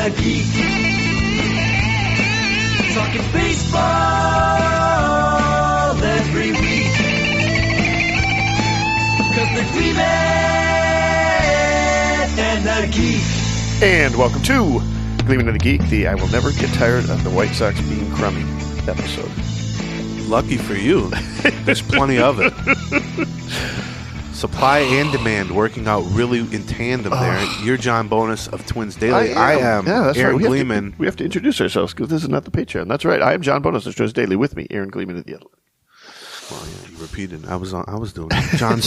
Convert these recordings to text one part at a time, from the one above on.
a geek. Talking baseball every week. 'Cause they're Gleeman and the Geek. And welcome to Gleeman and the Geek, the I will never get tired of the White Sox being crummy episode. Lucky for you. There's plenty of it. Supply and demand working out really in tandem there. You're John Bonus of Twins Daily. I am that's Aaron right. Gleeman. We have to introduce ourselves because this is not the Patreon. That's right. I am John Bonus of Twins Daily. With me, Aaron Gleeman of the Athletic. Well, yeah, you repeated. I was doing it. John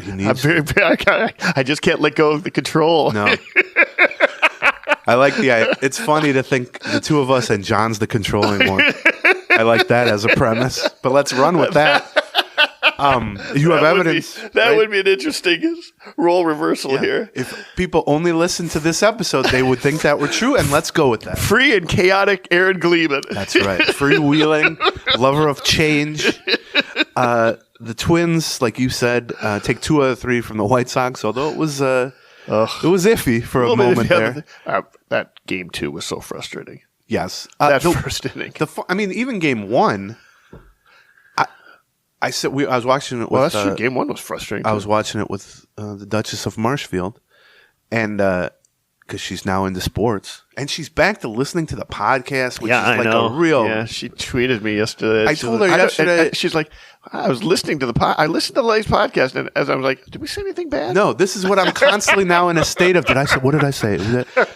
he needs. I just can't let go of the control. No. I like it's funny to think the two of us and John's the controlling one. I like that as a premise, but let's run with that. You have evidence. That would be an interesting role reversal here. If people only listen to this episode, they would think that we're true, and let's go with that. Free and chaotic Aaron Gleeman. That's right. Freewheeling, lover of change. The Twins, like you said, take 2 out of 3 from the White Sox, although it was iffy for a moment there. That game 2 was so frustrating. Yes. That first inning. Even game 1, I was watching it with... Well, that's true. Game 1 was frustrating, too. I was watching it with the Duchess of Marshfield, and because she's now into sports, and she's back to listening to the podcast, which is like a real... Yeah, she tweeted me yesterday. I told her yesterday... She's like, I was listening to I listened to the latest podcast, and as I was like, did we say anything bad? No, this is what I'm constantly now in a state of. What did I say?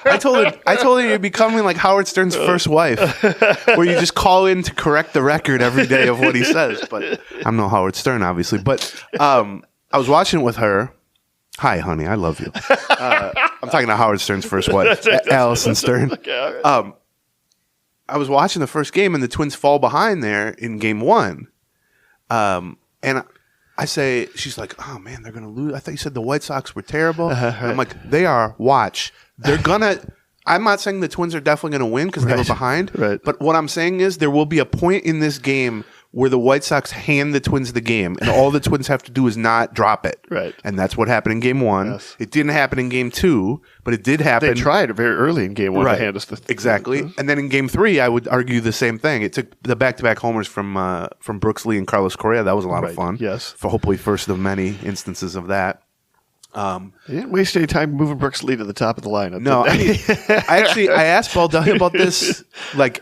I told her you're becoming like Howard Stern's first wife, where you just call in to correct the record every day of what he says. But I'm no Howard Stern, obviously. But I was watching it with her. Hi, honey, I love you. I'm talking to Howard Stern's first wife, Allison Stern. Okay, all right. I was watching the first game, and the Twins fall behind there in game 1. And I say, she's like, oh man, they're going to lose. I thought you said the White Sox were terrible. I'm like, they are. Watch. They're going to, I'm not saying the Twins are definitely going to win because they were behind. Right. But what I'm saying is there will be a point in this game where the White Sox hand the Twins the game, and all the Twins have to do is not drop it. Right. And that's what happened in game 1. Yes. It didn't happen in game 2, but it did happen. They tried very early in game 1 to hand us the Exactly. And then in game 3, I would argue the same thing. It took the back-to-back homers from Brooks Lee and Carlos Correa. That was a lot of fun. Yes. For hopefully first of many instances of that. They didn't waste any time moving Brooks Lee to the top of the lineup. No. I asked Paul Dunn about this, like,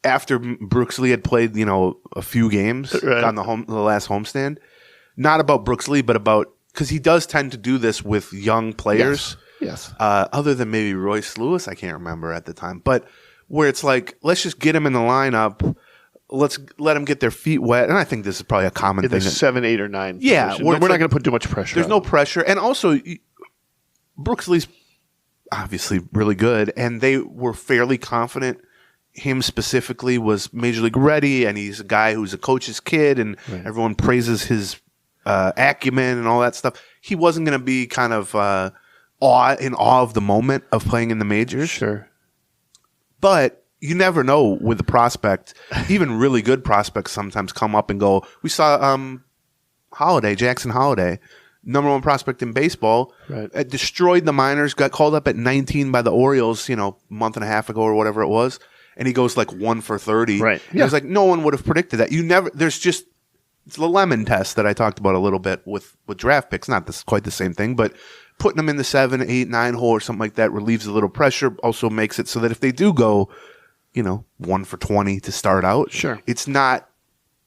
after Brooks Lee had played, a few games on the last homestand. Not about Brooks Lee, but about because he does tend to do this with young players. Yes. Other than maybe Royce Lewis, I can't remember at the time. But where it's like, let's just get him in the lineup. Let's let them get their feet wet. And I think this is probably a common thing. 7, 8, or 9. Yeah. We're not going to put too much pressure There's no pressure. And also, Brooks Lee's obviously really good. And they were fairly confident. Him specifically was Major League ready, and he's a guy who's a coach's kid, and everyone praises his acumen and all that stuff. He wasn't going to be kind of in awe of the moment of playing in the majors. Sure. But you never know with the prospect. Even really good prospects sometimes come up and go. We saw Jackson Holiday, number 1 prospect in baseball, destroyed the minors, got called up at 19 by the Orioles, a month and a half ago or whatever it was. And he goes like 1 for 30. Right. Yeah. It was like no one would have predicted that. It's the lemon test that I talked about a little bit with draft picks. Not quite the same thing, but putting them in the 7, 8, 9 hole or something like that relieves a little pressure. Also makes it so that if they do go, 1 for 20 to start out, sure, it's not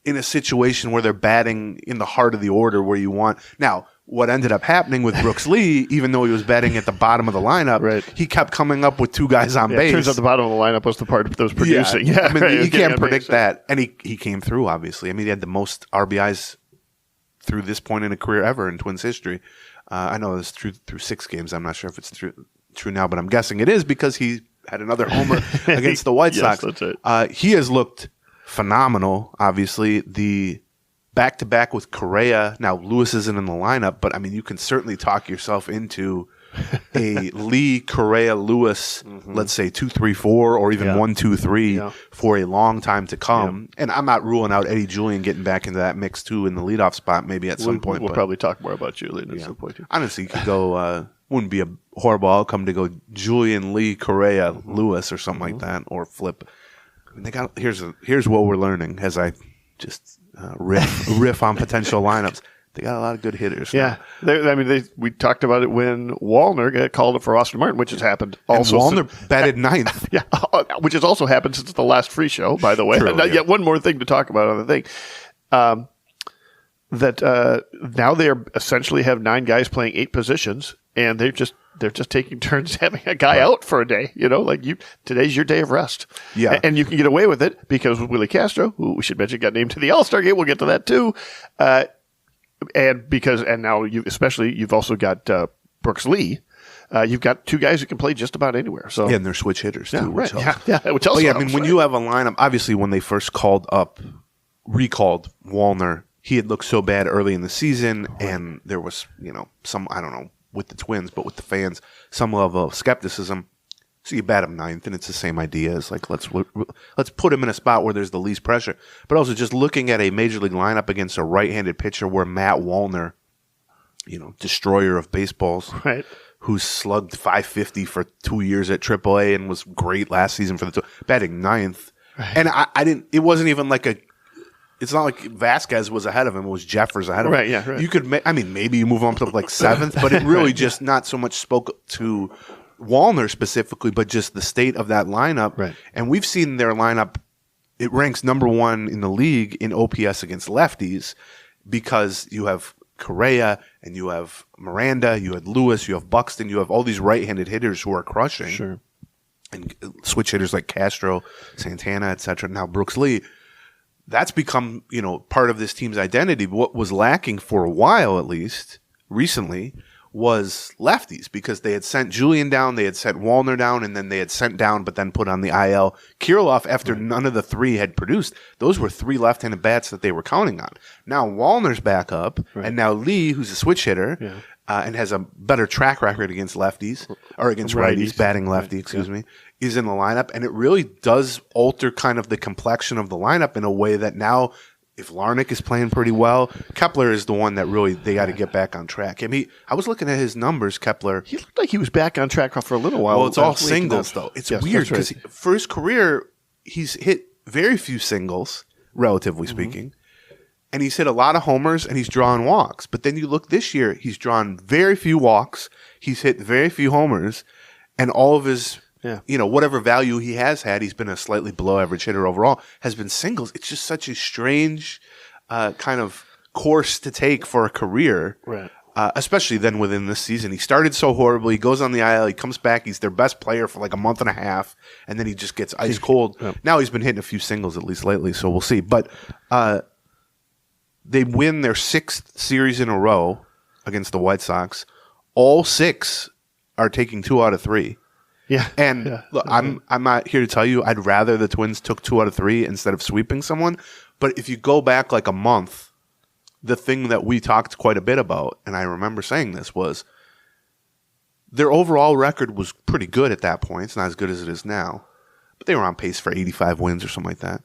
in a situation where they're batting in the heart of the order where you want. Now, what ended up happening with Brooks Lee, even though he was batting at the bottom of the lineup, he kept coming up with 2 guys on base. Turns out the bottom of the lineup was the part that was producing. Yeah. I mean, you can't predict that. And he came through, obviously. I mean, he had the most RBIs through this point in a career ever in Twins history. I know it's true through 6 games. I'm not sure if it's true now, but I'm guessing it is because he had another homer against the White Sox. That's right. He has looked phenomenal, obviously. The back-to-back with Correa. Now, Lewis isn't in the lineup, but, I mean, you can certainly talk yourself into a Lee, Correa, Lewis, let's say 2, 3, 4, or even 1, 2, 3 for a long time to come. Yeah. And I'm not ruling out Eddie Julian getting back into that mix, too, in the leadoff spot maybe at some point. We'll probably talk more about Julian at some point, too. Honestly, you could go wouldn't be a horrible outcome to go Julian, Lee, Correa, Lewis, or something like that, or flip. I mean, they got here's what we're learning as I just riff on potential lineups. They got a lot of good hitters. Yeah, we talked about it when Wallner got called up for Austin Martin, which has happened. Also, Wallner batted ninth. Yeah, which has also happened since the last free show. By the way, True, yet one more thing to talk about on the thing. That now they essentially have 9 guys playing 8 positions, and they're just taking turns having a guy out for a day. Today's your day of rest. Yeah, and you can get away with it because with Willi Castro, who we should mention got named to the All-Star game. We'll get to that too. And now you've also got Brooks Lee. You've got 2 guys who can play just about anywhere. So and they're switch hitters too. Right. Which helps. Yeah. Which also helps, when you have a lineup, obviously when they first recalled Wallner, he had looked so bad early in the season, and there was some, I don't know, with the Twins, but with the fans, some level of skepticism. So you bat him ninth, and it's the same idea as like let's put him in a spot where there's the least pressure. But also just looking at a major league lineup against a right-handed pitcher where Matt Wallner, destroyer of baseballs, right, who's slugged .550 for 2 years at AAA and was great last season for the batting ninth. Right. And I didn't. It wasn't even like a. It's not like Vasquez was ahead of him. It was Jeffers ahead of him. Right. Yeah. Right. You could. Maybe you move on to like 7th, but it really just not so much spoke to Wallner specifically, but just the state of that lineup. Right. And we've seen their lineup. It ranks number 1 in the league in OPS against lefties because you have Correa and you have Miranda, you have Lewis, you have Buxton, you have all these right-handed hitters who are crushing. Sure. And switch hitters like Castro, Santana, etc. Now Brooks Lee. That's become, part of this team's identity. What was lacking for a while, at least recently, was lefties because they had sent Julian down, they had sent Wallner down, and then they had sent down but then put on the IL Kirilloff after none of the 3 had produced. Those were 3 left-handed bats that they were counting on. Now Wallner's back up, and now Lee, who's a switch hitter and has a better track record against lefties, or against righties, batting lefty, me, is in the lineup. And it really does alter kind of the complexion of the lineup in a way that now, if Larnach is playing pretty well, Kepler is the one that really they got to get back on track. I was looking at his numbers, Kepler. He looked like he was back on track for a little while. Well, it's all singles, though. It's weird because for his career, he's hit very few singles, relatively speaking. And he's hit a lot of homers and he's drawn walks. But then you look this year, he's drawn very few walks. He's hit very few homers. And all of his, whatever value he has had, he's been a slightly below average hitter overall, has been singles. It's just such a strange kind of course to take for a career. Right. Especially then within this season. He started so horribly. He goes on the IL. He comes back. He's their best player for like a month and a half. And then he just gets ice cold. Now he's been hitting a few singles at least lately. So we'll see. But they win their 6th series in a row against the White Sox. All 6 are taking 2 out of 3. Yeah. And look, I'm not here to tell you I'd rather the Twins took 2 out of 3 instead of sweeping someone. But if you go back like a month, the thing that we talked quite a bit about, and I remember saying this, was their overall record was pretty good at that point. It's not as good as it is now. But they were on pace for 85 wins or something like that.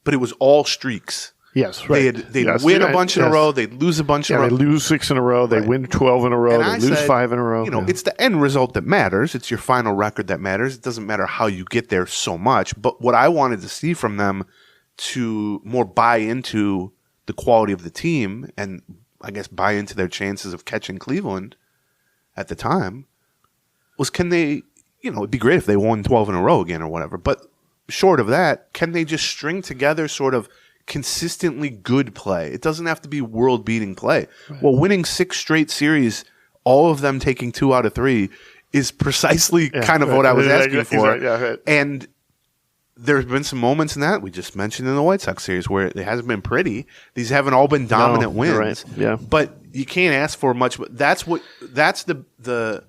But it was all streaks. Yes, right. They'd win a bunch in a row. They'd lose a bunch in a row. They lose 6 in a row. They win 12 in a row. They lose 5 in a row. It's the end result that matters. It's your final record that matters. It doesn't matter how you get there so much. But what I wanted to see from them to more buy into the quality of the team and I guess buy into their chances of catching Cleveland at the time was can they, it'd be great if they won 12 in a row again or whatever. But short of that, can they just string together sort of consistently good play? It doesn't have to be world-beating play. Right. Well, winning 6 straight series, all of them taking 2 out of 3, is precisely kind of what I was asking for. Right. And there's been some moments in that we just mentioned in the White Sox series where it hasn't been pretty. These haven't all been dominant wins. Right. Yeah. But you can't ask for much. But that's the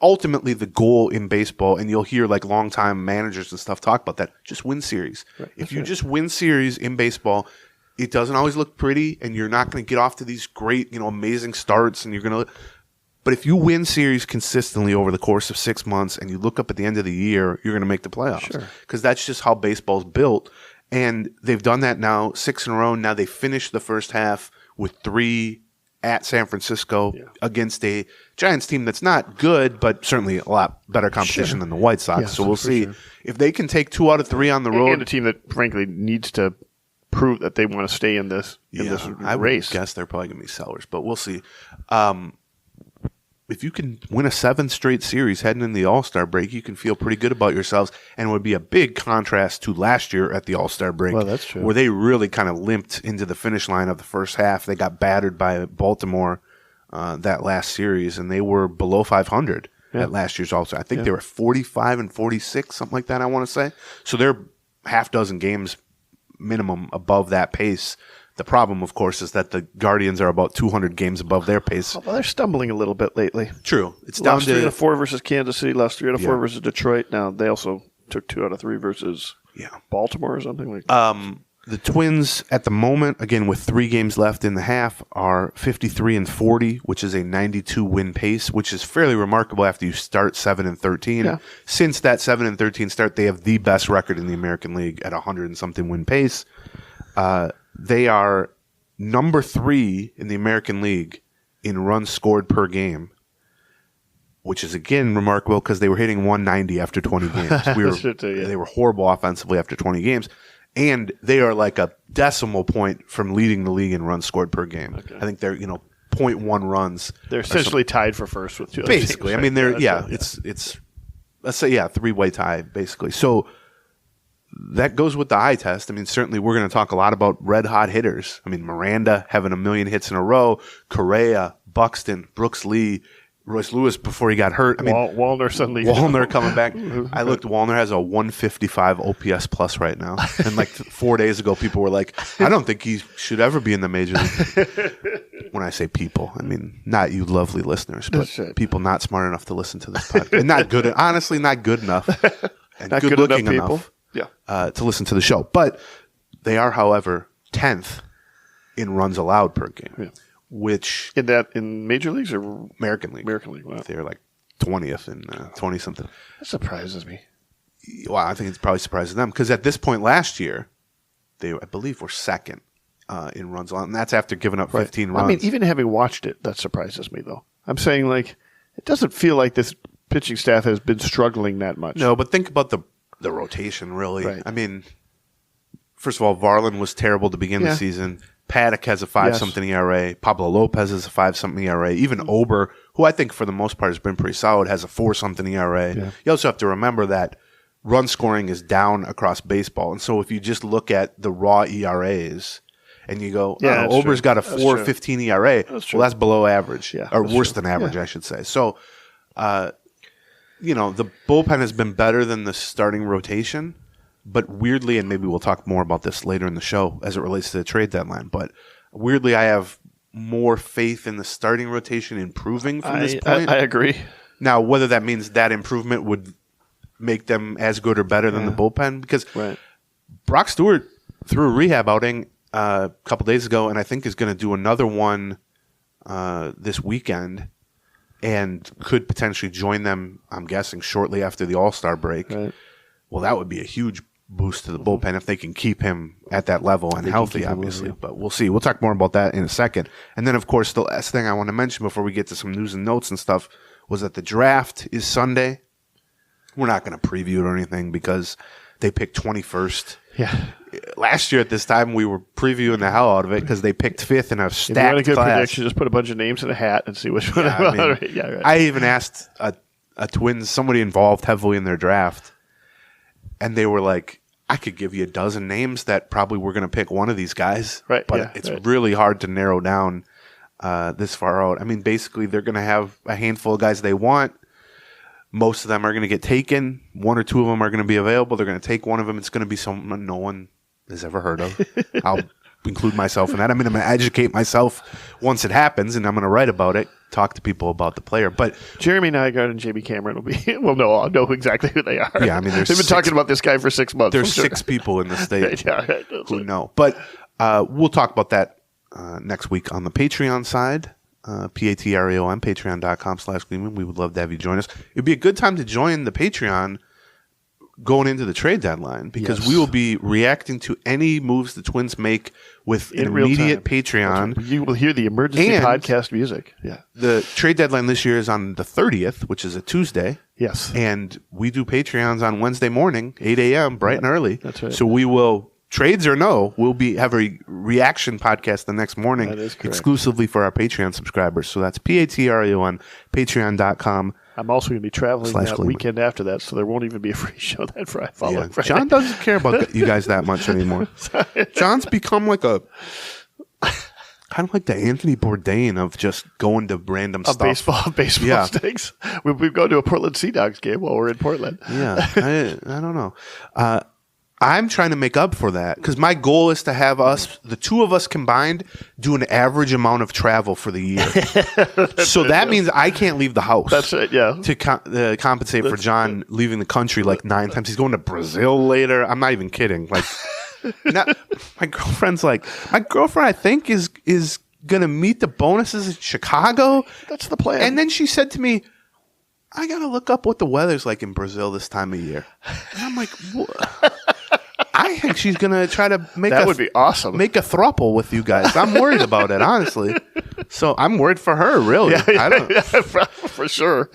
ultimately the goal in baseball, and you'll hear like longtime managers and stuff talk about that. Just win series. Right. If you just win series in baseball, it doesn't always look pretty, and you're not going to get off to these great, amazing starts, and you're going to. But if you win series consistently over the course of 6 months, and you look up at the end of the year, you're going to make the playoffs because that's just how baseball's built. And they've done that now 6 in a row. Now they finished the first half with 3 at San Francisco against a Giants team that's not good, but certainly a lot better competition than the White Sox. Yeah, so we'll see if they can take 2 out of 3 on the road. And a team that, frankly, needs to prove that they want to stay in this I would race. guess they're probably going to be sellers, but we'll see. If you can win a 7 straight series heading in the All-Star break, you can feel pretty good about yourselves, and it would be a big contrast to last year at the All-Star break, Well, that's true. where they really kind of limped into the finish line of the first half. They got battered by Baltimore that last series, and they were below 500 at last year's All-Star. I think they were 45-46, something like that, I want to say. So they're half dozen games minimum above that pace. The problem, of course, is that the Guardians are about 200 games above their pace. Well, they're stumbling a little bit lately. True. It's down Lost 3 out of 4 versus Kansas City, lost 3 out of 4 versus Detroit. Now, they also took 2 out of 3 versus Baltimore or something like that. The Twins, at the moment, again, with 3 games left in the half, are 53-40, which is a 92-win pace, which is fairly remarkable after you start 7-13. Yeah. Since that 7-13 start, they have the best record in the American League at 100-and-something win pace. They are number 3 in the American League in runs scored per game, which is, again, remarkable because they were hitting 190 after 20 games. They were horrible offensively after 20 games. And they are like a decimal point from leading the league in runs scored per game. Okay. I think they're 0.1 runs. They're essentially tied for first with 2 other basically. teams, right? I mean, it's let's say 3-way tie basically. So that goes with the eye test. I mean, certainly we're going to talk a lot about red hot hitters. I mean, Miranda having 1 million hits in a row, Correa, Buxton, Brooks Lee, Royce Lewis before he got hurt. I mean, Wallner suddenly. Wallner coming back. I looked. Wallner has a 155 OPS plus right now, and like 4 days ago, people were like, "I don't think he should ever be in the major league." When I say people, I mean not you, lovely listeners, but people not smart enough to listen to this podcast, and not good. Honestly, not good enough, and not good looking enough. Yeah. To listen to the show. But they are, however, 10th in runs allowed per game, which in major leagues or American League. American League. Wow. They're like 20th and 20-something. That surprises me. Well, I think it's probably surprising them because at this point last year, they, I believe, were 2nd in runs allowed, and that's after giving up 15 runs. I mean, even having watched it, that surprises me, though. I'm saying, like, it doesn't feel like this pitching staff has been struggling that much. No, but think about the rotation, really. Right. I mean, first of all, Varland was terrible to begin the season. Paddock has a 5-something ERA. Pablo Lopez has a 5-something ERA. Even Ober, who I think for the most part has been pretty solid, has a 4-something ERA. Yeah. You also have to remember that run scoring is down across baseball. And so if you just look at the raw ERAs and you go, Ober's got a 4.15 ERA, that's below average. Yeah, or worse than average, I should say. So, the bullpen has been better than the starting rotation, but weirdly, and maybe we'll talk more about this later in the show as it relates to the trade deadline, but weirdly, I have more faith in the starting rotation improving from this point. I agree. Now, whether that means that improvement would make them as good or better than the bullpen, because Brock Stewart threw a rehab outing a couple days ago, and I think is going to do another one this weekend. And could potentially join them, I'm guessing, shortly after the All-Star break. Right. Well, that would be a huge boost to the bullpen if they can keep him at that level and healthy, obviously. But we'll see. We'll talk more about that in a second. And then, of course, the last thing I want to mention before we get to some news and notes and stuff was that the draft is Sunday. We're not going to preview it or anything because they picked 21st. Yeah. Last year at this time, we were previewing the hell out of it because they picked 5th in a stacked class. If you want a good prediction, just put a bunch of names in a hat and see which one. I even asked a Twins, somebody involved heavily in their draft, and they were like, I could give you a dozen names that probably we're going to pick one of these guys. Right. But it's really hard to narrow down this far out. I mean, basically, they're going to have a handful of guys they want. Most of them are going to get taken. 1 or 2 of them are going to be available. They're going to take one of them. It's going to be someone no one has ever heard of. I'll include myself in that. I mean, I'm going to educate myself once it happens, and I'm going to write about it, talk to people about the player. But Jeremy Nygaard and JB Cameron will know exactly who they are. Yeah, I mean, they've been talking about this guy for 6 months. There's 6 people in the state who know. But we'll talk about that next week on the Patreon side. Patreon, patreon.com/Gleeman. We would love to have you join us. It'd be a good time to join the Patreon going into the trade deadline because we will be reacting to any moves the Twins make with an immediate Patreon. Right. You will hear the emergency podcast music. Yeah. The trade deadline this year is on the 30th, which is a Tuesday. Yes. And we do Patreons on Wednesday morning, 8 a.m., bright and early. That's right. So we will, trades or no, we'll have a reaction podcast the next morning exclusively for our Patreon subscribers. So that's Patreon on patreon.com. I'm also going to be traveling that weekend after that, so there won't even be a free show that Friday. John doesn't care about you guys that much anymore. John's become like kind of like the Anthony Bourdain of just going to random stuff. Baseball stakes. We've gone to a Portland Sea Dogs game while we're in Portland. Yeah, I don't know. I'm trying to make up for that because my goal is to have the two of us combined, do an average amount of travel for the year. So that means I can't leave the house. That's right, yeah. To compensate for John leaving the country like 9 times. He's going to Brazil later. I'm not even kidding. Like, my girlfriend, I think, is going to meet the bonuses in Chicago. That's the plan. And then she said to me, I got to look up what the weather's like in Brazil this time of year. And I'm like, what? I think she's going to try to make that would be awesome. Make a throuple with you guys. I'm worried about it, honestly. So I'm worried for her, really. For sure.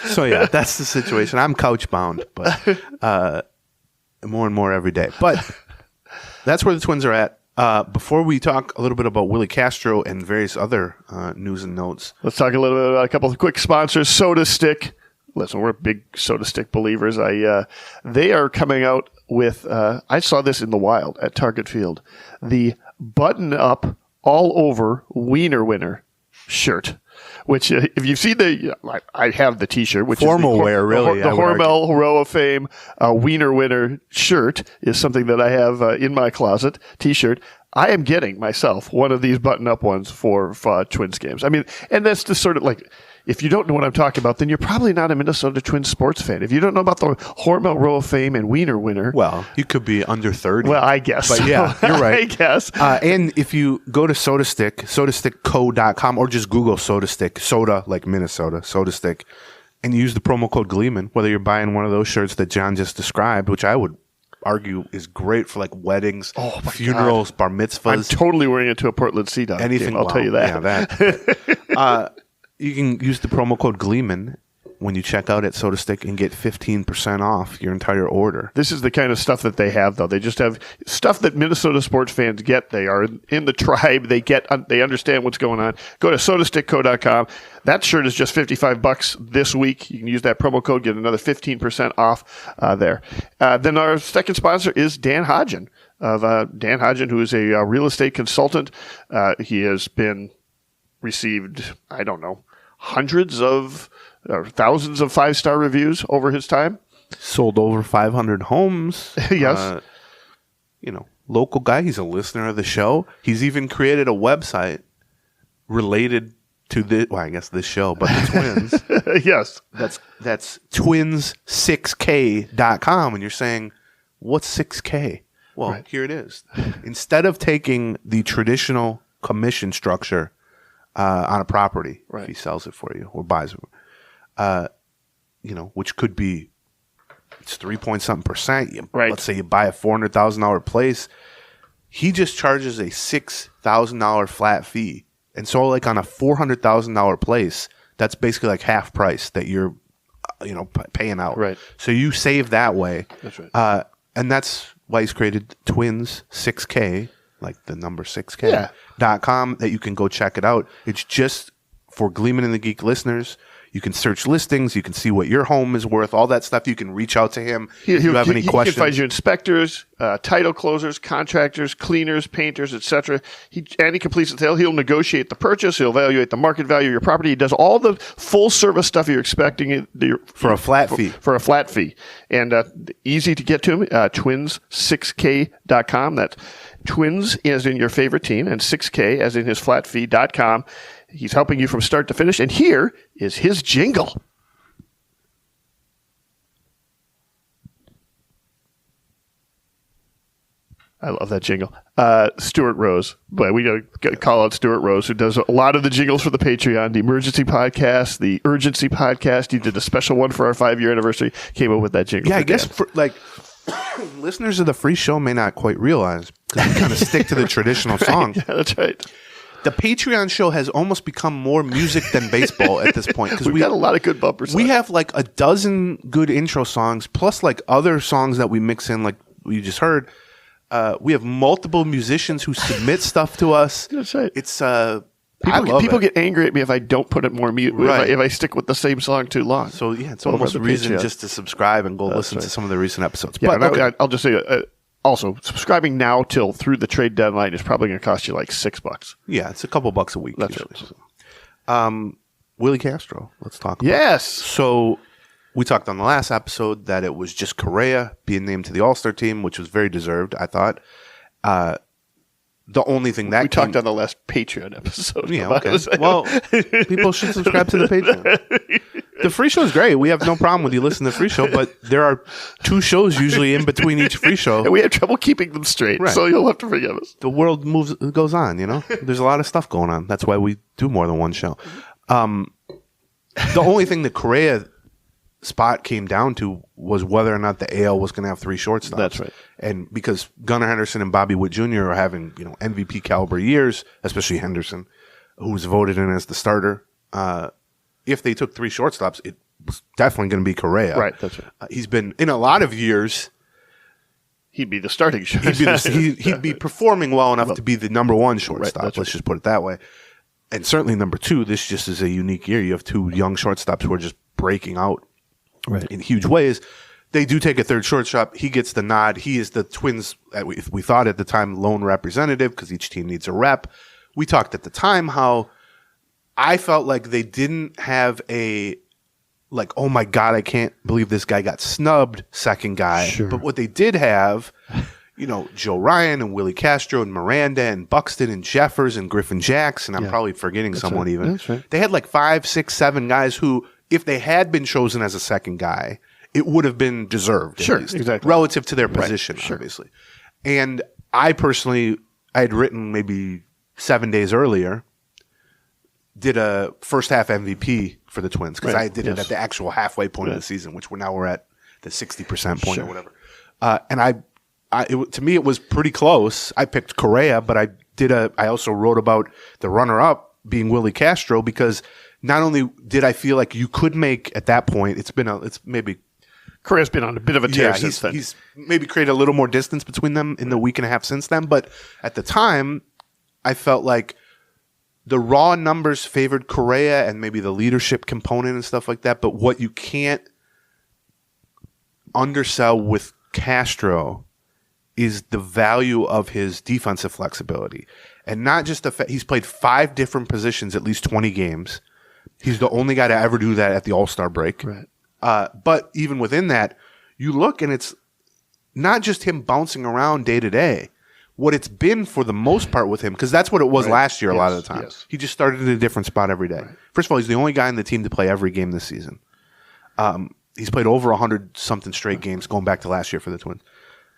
So, yeah, that's the situation. I'm couch bound, but more and more every day. But that's where the Twins are at. Before we talk a little bit about Willi Castro and various other news and notes. Let's talk a little bit about a couple of quick sponsors. Soda Stick. Listen, we're big Soda Stick believers. They are coming out with, I saw this in the wild at Target Field, the button-up all-over Wiener Winner shirt. Which, if you've seen I have the T-shirt, which formal is wear, really. The Hormel Hero of Fame Wiener Winner shirt is something that I have in my closet. T-shirt. I am getting myself one of these button-up ones for Twins games. I mean, and that's just sort of like, if you don't know what I'm talking about, then you're probably not a Minnesota Twins sports fan. If you don't know about the Hormel Hero of Fame and Wiener Winner, well, you could be under 30. Well, I guess. But yeah, you're right. I guess. And if you go to Soda Stick, sodastickco.com, or just Google Soda Stick, soda like Minnesota, Soda Stick, and you use the promo code Gleeman, whether you're buying one of those shirts that John just described, which I would argue is great for like weddings, funerals, bar mitzvahs. I'm totally wearing it to a Portland Sea Dog anything. Game, I'll tell you that. Yeah, that. You can use the promo code Gleeman when you check out at Soda Stick and get 15% off your entire order. This is the kind of stuff that they have, though. They just have stuff that Minnesota sports fans get. They are in the tribe. They understand what's going on. Go to sodastickco.com. That shirt is just $55 this week. You can use that promo code, get another 15% off there. Then our second sponsor is Dan Hodgen, Dan Hodgen, who is a real estate consultant. He has received, I don't know, hundreds of or thousands of 5-star reviews over his time. Sold over 500 homes. Yes. Local guy. He's a listener of the show. He's even created a website related to this show, but the Twins. Yes. That's twins6k.com. And you're saying, what's 6K? Well, Here it is. Instead of taking the traditional commission structure on a property, if he sells it for you or buys it, which could be, it's 3-point-something%. Let's say you buy a $400,000 place. He just charges a $6,000 flat fee. And so like on a $400,000 place, that's basically like half price that you're, paying out. Right. So you save that way. That's right. And that's why he's created Twins 6K, like the number 6K.com, that you can go check it out. It's just for Gleeman and the Geek listeners. You can search listings. You can see what your home is worth, all that stuff. You can reach out to him if you have any questions. He can find you inspectors, title closers, contractors, cleaners, painters, etc. He completes the sale. He'll negotiate the purchase. He'll evaluate the market value of your property. He does all the full service stuff you're expecting for a flat fee. For a flat fee. And easy to get to him, twins6k.com. That's Twins as in your favorite team, and 6K as in his flat fee.com. He's helping you from start to finish. And here is his jingle. I love that jingle. Stuart Rose. But we got to call out Stuart Rose, who does a lot of the jingles for the Patreon, the Emergency Podcast, the Urgency Podcast. He did a special one for our 5-year anniversary. Came up with that jingle. Yeah, I guess for, listeners of the free show may not quite realize, because we kind of stick to the traditional songs. Yeah, that's right. The Patreon show has almost become more music than baseball at this point. Because we got a lot of good bumpers. We have like a dozen good intro songs, plus like other songs that we mix in, like you just heard. We have multiple musicians who submit stuff to us. That's right. It's people get angry at me if I don't put it more mute. Right. If I stick with the same song too long. So yeah, it's almost a reason just to subscribe and go listen to some of the recent episodes. Yeah, but okay. I'll just say. Also, subscribing now till through the trade deadline is probably going to cost you like $6. Yeah, it's a couple bucks a week. That's usually. Right. Willi Castro. Let's talk about Yes. So we talked on the last episode that it was just Correa being named to the All-Star team, which was very deserved, I thought. The only thing that we talked on the last Patreon episode. Yeah, okay. Well, people should subscribe to the Patreon. The free show is great. We have no problem with you listening to the free show, but there are 2 shows usually in between each free show. And we have trouble keeping them straight, so you'll have to forgive us. The world goes on, you know? There's a lot of stuff going on. That's why we do more than one show. The only thing the Correa spot came down to was whether or not the AL was going to have 3 shortstops. That's right. And because Gunnar Henderson and Bobby Witt Jr. are having, MVP caliber years, especially Henderson, who was voted in as the starter. If they took 3 shortstops, it was definitely going to be Correa. Right, that's right. He's been, in a lot of years, he'd be the starting shortstop. He'd be performing well enough to be the number 1 shortstop. Right, Let's just put it that way. And certainly number 2, this just is a unique year. You have 2 young shortstops who are just breaking out in huge ways. They do take a 3rd shortstop. He gets the nod. He is the Twins, we thought at the time, lone representative because each team needs a rep. We talked at the time how I felt like they didn't have oh my God, I can't believe this guy got snubbed second guy. Sure. But what they did have, Joe Ryan and Willi Castro and Miranda and Buxton and Jeffers and Griffin Jackson. I'm probably forgetting someone right. even. That's right. They had like 5, 6, 7 guys who, if they had been chosen as a second guy, it would have been deserved. Sure, at least, exactly. relative to their position, Sure. obviously. And I personally, I had written maybe 7 days earlier, did a first half MVP for the Twins because I did it at the actual halfway point of the season, which we're at the 60% point or whatever. And to me, it was pretty close. I picked Correa, but I also wrote about the runner up being Willi Castro because not only did I feel like you could make at that point, it's maybe Correa's been on a bit of a tear since then. He's maybe created a little more distance between them in the week and a half since then. But at the time, I felt like the raw numbers favored Correa and maybe the leadership component and stuff like that. But what you can't undersell with Castro is the value of his defensive flexibility. And not just the fact he's played 5 different positions, at least 20 games. He's the only guy to ever do that at the All-Star break. Right. But even within that, you look and it's not just him bouncing around day to day. What it's been for the most part with him, because that's what it was last year a lot of the time. Yes. He just started in a different spot every day. Right. First of all, he's the only guy in the team to play every game this season. He's played over 100-something straight games going back to last year for the Twins.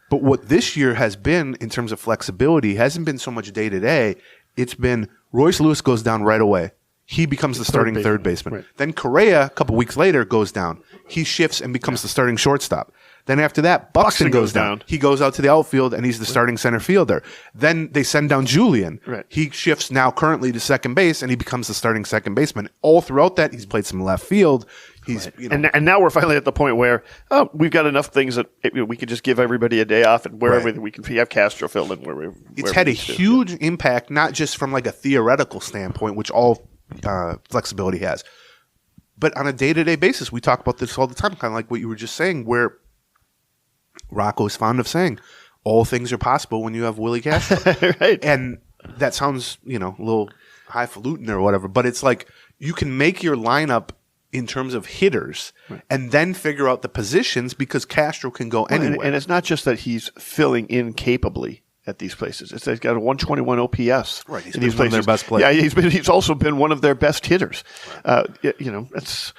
But what this year has been in terms of flexibility hasn't been so much day to day. It's been Royce Lewis goes down right away. He becomes the starting third baseman. Right. Then Correa, a couple weeks later, goes down. He shifts and becomes the starting shortstop. Then after that, Buxton goes down. He goes out to the outfield, and he's the starting center fielder. Then they send down Julian. Right. He shifts now currently to second base, and he becomes the starting second baseman. All throughout that, he's played some left field. He's and now we're finally at the point where we've got enough things that we could just give everybody a day off, and wherever we can have Castro filled in. It's had a huge impact, not just from like a theoretical standpoint, which all flexibility has, but on a day-to-day basis. We talk about this all the time, kind of like what you were just saying, where Rocco is fond of saying, all things are possible when you have Willi Castro. Right. And that sounds, a little highfalutin or whatever, but it's like you can make your lineup in terms of hitters and then figure out the positions because Castro can go anywhere. And it's not just that he's filling in capably at these places. It's that he's got a 121 OPS. Right. He's been one of their best players. Yeah, he's also been one of their best hitters. It's...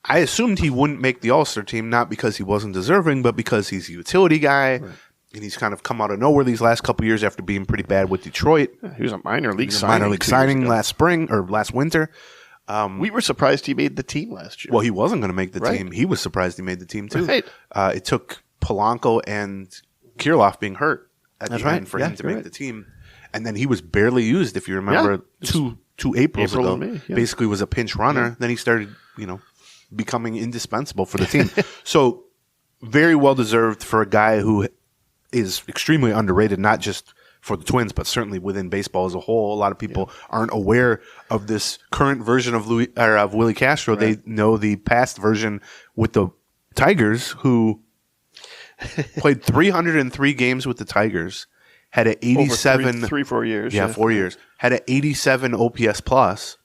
I assumed he wouldn't make the All-Star team, not because he wasn't deserving, but because he's a utility guy. Right. and he's kind of come out of nowhere these last couple years after being pretty bad with Detroit. He was a minor league signing. Last winter. We were surprised he made the team last year. Well, he wasn't going to make the Right. team. He was surprised he made the team too. Right. It took Polanco and Kirilloff being hurt at That's the right. end for Yeah, him to you're make right. the team, and then he was barely used. If you remember, two Aprils April ago, and May, yeah. basically was a pinch runner. Then he started, becoming indispensable for the team. So very well deserved for a guy who is extremely underrated, not just for the Twins, but certainly within baseball as a whole. A lot of people aren't aware of this current version of Willi Castro. Right. They know the past version with the Tigers, who played 303 games with the Tigers, had an 87 Over 4 years. yeah, 4 years. Had an 87 OPS plus.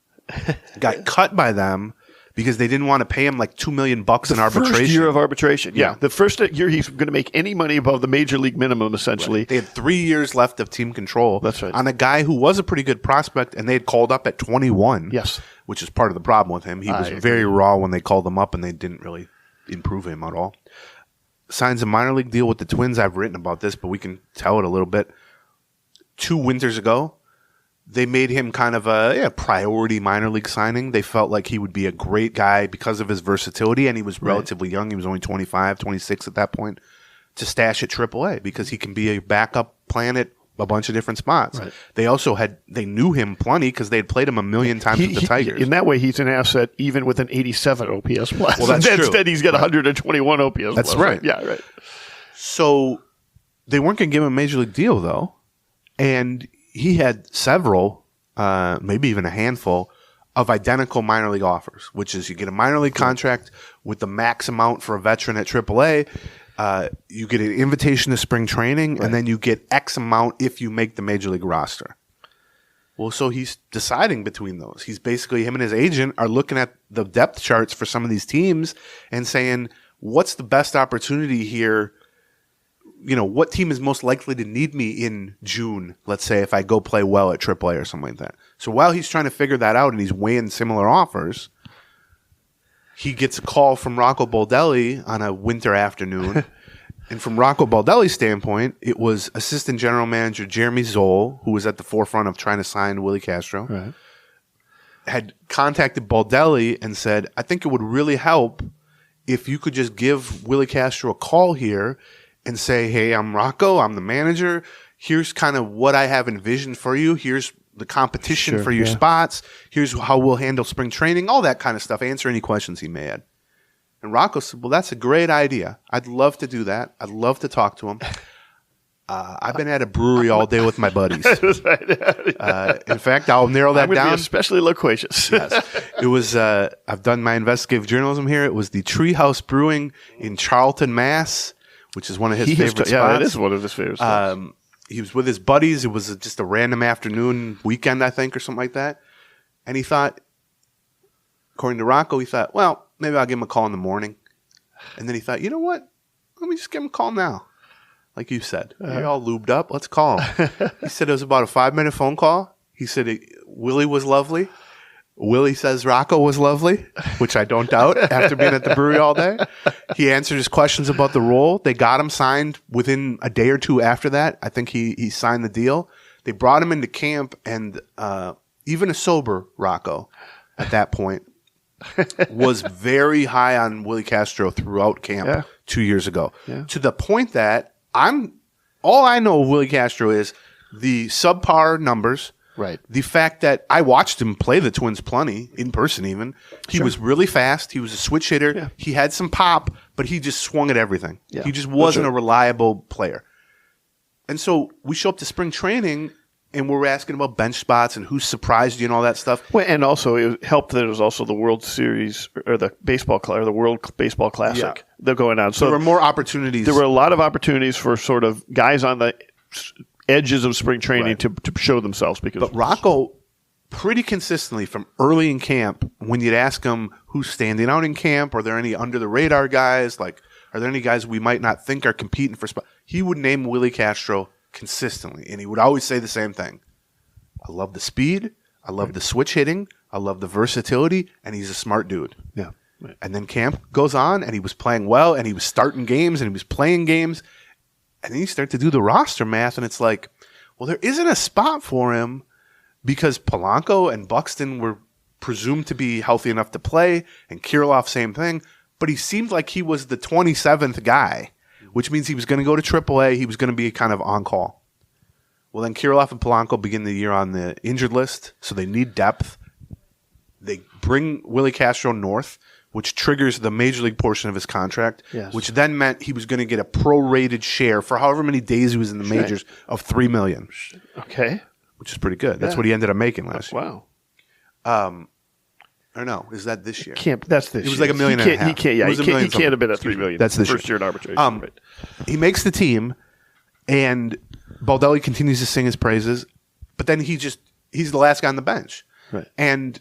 Got cut by them because they didn't want to pay him like $2 million in arbitration. First year of arbitration. Yeah. The first year he's going to make any money above the major league minimum, essentially. They had 3 years left of team control. That's right. On a guy who was a pretty good prospect, and they had called up at 21. Yes. Which is part of the problem with him. He was I very raw when they called him up, and they didn't really improve him at all. Signs a minor league deal with the Twins. I've written about this, but we can tell it a little bit. 2 winters ago, they made him kind of a priority minor league signing. They felt like he would be a great guy because of his versatility, and he was relatively young. He was only 25, 26 at that point, to stash at AAA because he can be a backup plan at a bunch of different spots. Right. They knew him plenty because they had played him a million times with the Tigers. In that way, he's an asset even with an 87 OPS plus. Well, that's true. Instead, he's got 121 OPS That's plus. right. Yeah, right. So they weren't going to give him a major league deal, though. And he had several, maybe even a handful, of identical minor league offers, which is you get a minor league contract with the max amount for a veteran at AAA. You get an invitation to spring training, and then you get X amount if you make the major league roster. Well, so he's deciding between those. He's basically, him and his agent are looking at the depth charts for some of these teams and saying, what's the best opportunity here? What team is most likely to need me in June, let's say, if I go play well at AAA or something like that. So while he's trying to figure that out and he's weighing similar offers, he gets a call from Rocco Baldelli on a winter afternoon. And from Rocco Baldelli's standpoint, it was assistant general manager Jeremy Zoll, who was at the forefront of trying to sign Willi Castro, Right. had contacted Baldelli and said, I think it would really help if you could just give Willi Castro a call here and say, hey, I'm Rocco, I'm the manager. Here's kind of what I have envisioned for you. Here's the competition for your spots. Here's how we'll handle spring training, all that kind of stuff. Answer any questions he may have. And Rocco said, well, that's a great idea. I'd love to do that. I'd love to talk to him. I've been at a brewery all day with my buddies. In fact, I'll narrow that I'm down. Be especially loquacious. Yes. It was, I've done my investigative journalism here. It was the Treehouse Brewing in Charlton, Mass., which is one of his favorite spots. Yeah, that is one of his favorite spots. He was with his buddies. It was just a random afternoon, weekend, I think, or something like that. And he thought, according to Rocco, well, maybe I'll give him a call in the morning. And then he thought, you know what? Let me just give him a call now. Like you said, you're all lubed up. Let's call him. He said it was about a 5-minute phone call. He said Willi was lovely. Willi says Rocco was lovely, which I don't doubt after being at the brewery all day. He answered his questions about the role. They got him signed within a day or two after that. I think he signed the deal. They brought him into camp, and even a sober Rocco at that point was very high on Willi Castro throughout camp 2 years ago. Yeah. To the point that all I know of Willi Castro is the subpar numbers. Right. The fact that I watched him play the Twins plenty, in person even. He was really fast. He was a switch hitter. Yeah. He had some pop, but he just swung at everything. Yeah. He just wasn't a reliable player. And so we show up to spring training, and we're asking about bench spots and who surprised you and all that stuff. Well, and also it helped that it was also the World Series or the World Baseball Classic. They're going on. So there were more opportunities. There were a lot of opportunities for sort of guys on the edges of spring training to show themselves. But Rocco, pretty consistently from early in camp, when you'd ask him who's standing out in camp, are there any under the radar guys? Like, are there any guys we might not think are competing for spot? He would name Willi Castro consistently, and he would always say the same thing. I love the speed. I love the switch hitting. I love the versatility, and he's a smart dude. Yeah. Right. And then camp goes on, and he was playing well, and he was starting games, and he was playing games. And then you start to do the roster math, and it's like, well, there isn't a spot for him because Polanco and Buxton were presumed to be healthy enough to play, and Kirilloff, same thing. But he seemed like he was the 27th guy, which means he was going to go to AAA. He was going to be kind of on call. Well, then Kirilloff and Polanco begin the year on the injured list, so they need depth. They bring Willi Castro north, which triggers the major league portion of his contract, which then meant he was going to get a prorated share for however many days he was in the majors of $3 million. Okay. Which is pretty good. That's what he ended up making last year. Wow. Or no, is that this year? That's this year. It was like $1.5 million. He can't have been at $3 million. That's this first year in arbitration. Right. He makes the team, and Baldelli continues to sing his praises, but then he's the last guy on the bench. Right. And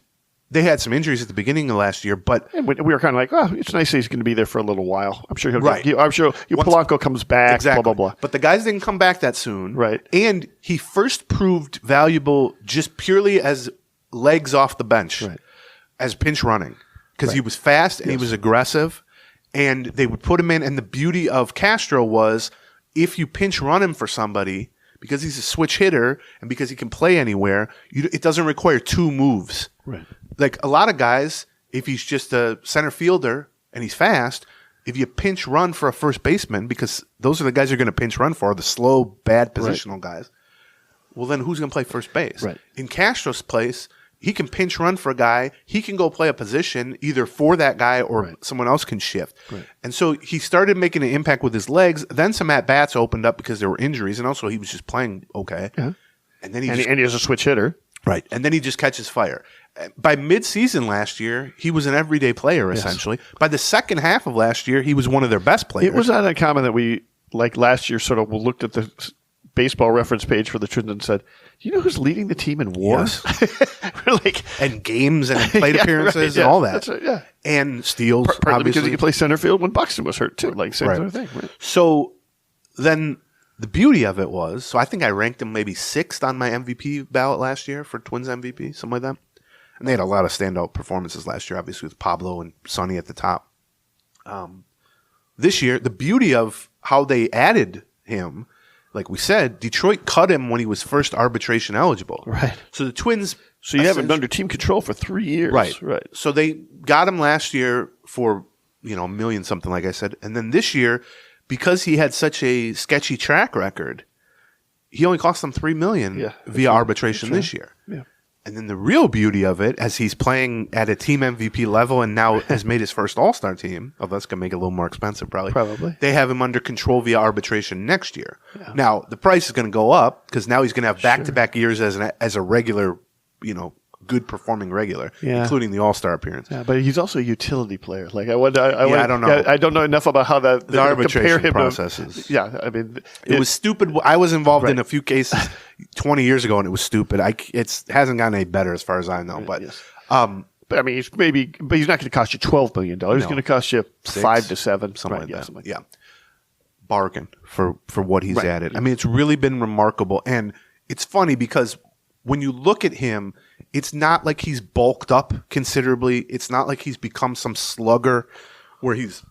they had some injuries at the beginning of last year, but and we were kind of like, oh, it's nice that he's going to be there for a little while. I'm sure he'll right. I'm sure Polanco comes back. Exactly. Blah blah blah. But the guys didn't come back that soon, right? And he first proved valuable just purely as legs off the bench, right. As pinch running, because he was fast and he was aggressive, and they would put him in. And the beauty of Castro was if you pinch run him for somebody, because he's a switch hitter and because he can play anywhere, it doesn't require two moves. Right. Like a lot of guys, if he's just a center fielder and he's fast, if you pinch run for a first baseman, because those are the guys you're going to pinch run for, the slow, bad positional guys, well, then who's going to play first base? Right. In Castro's place, he can pinch run for a guy. He can go play a position either for that guy or someone else can shift. Right. And so he started making an impact with his legs. Then some at-bats opened up because there were injuries, and also he was just playing okay. Yeah. And then he was a switch hitter. Right. And then he just catches fire. By mid-season last year, he was an everyday player, essentially. By the second half of last year, he was one of their best players. It was not uncommon that we, like last year, sort of looked at the baseball reference page for the Twins and said, do you know who's leading the team in WAR? Yes. Like, and games and plate appearances and all that. That's right, yeah. And steals, Partly obviously. because he could play center field when Buxton was hurt, too. Like, same sort of thing. Right. So then the beauty of it was, so I think I ranked him maybe 6th on my MVP ballot last year for Twins MVP, something like that. And they had a lot of standout performances last year, obviously, with Pablo and Sonny at the top. This year, the beauty of how they added him, like we said, Detroit cut him when he was first arbitration eligible. Right. So the Twins... So you have him under team control for 3 years. Right. Right. So they got him last year for, $1 million something, like I said. And then this year, because he had such a sketchy track record, he only cost them $3 million via arbitration this year. Yeah. And then the real beauty of it, as he's playing at a team MVP level and now has made his first All-Star team, although that's going to make it a little more expensive probably. They have him under control via arbitration next year. Yeah. Now, the price is going to go up because now he's going to have back-to-back years as a regular, good performing regular, including the All-Star appearance. Yeah, but he's also a utility player. Like I don't know. I don't know enough about how the arbitration processes. I mean, it was stupid. I was involved in a few cases 20 years ago, and it was stupid. It hasn't gotten any better as far as I know. But but I mean, he's not going to cost you $12 million. He's going to cost you 5 to 7, something like that. Yeah, bargain for what he's added. I mean, it's really been remarkable, and it's funny because when you look at him, it's not like he's bulked up considerably. It's not like he's become some slugger where he's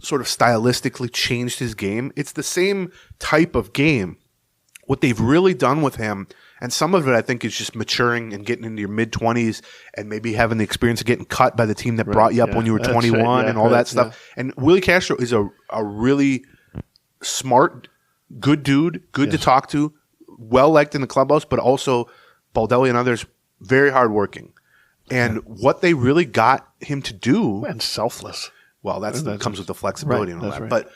sort of stylistically changed his game. It's the same type of game. What they've really done with him, and some of it I think is just maturing and getting into your mid-20s and maybe having the experience of getting cut by the team that brought you up when you were 21 and all that stuff. Yeah. And Willi Castro is a really smart, good dude, good to talk to, well-liked in the clubhouse, but also Baldelli and others, very hardworking. And what they really got him to do... And selfless. Well, that comes with the flexibility and all that. Right. But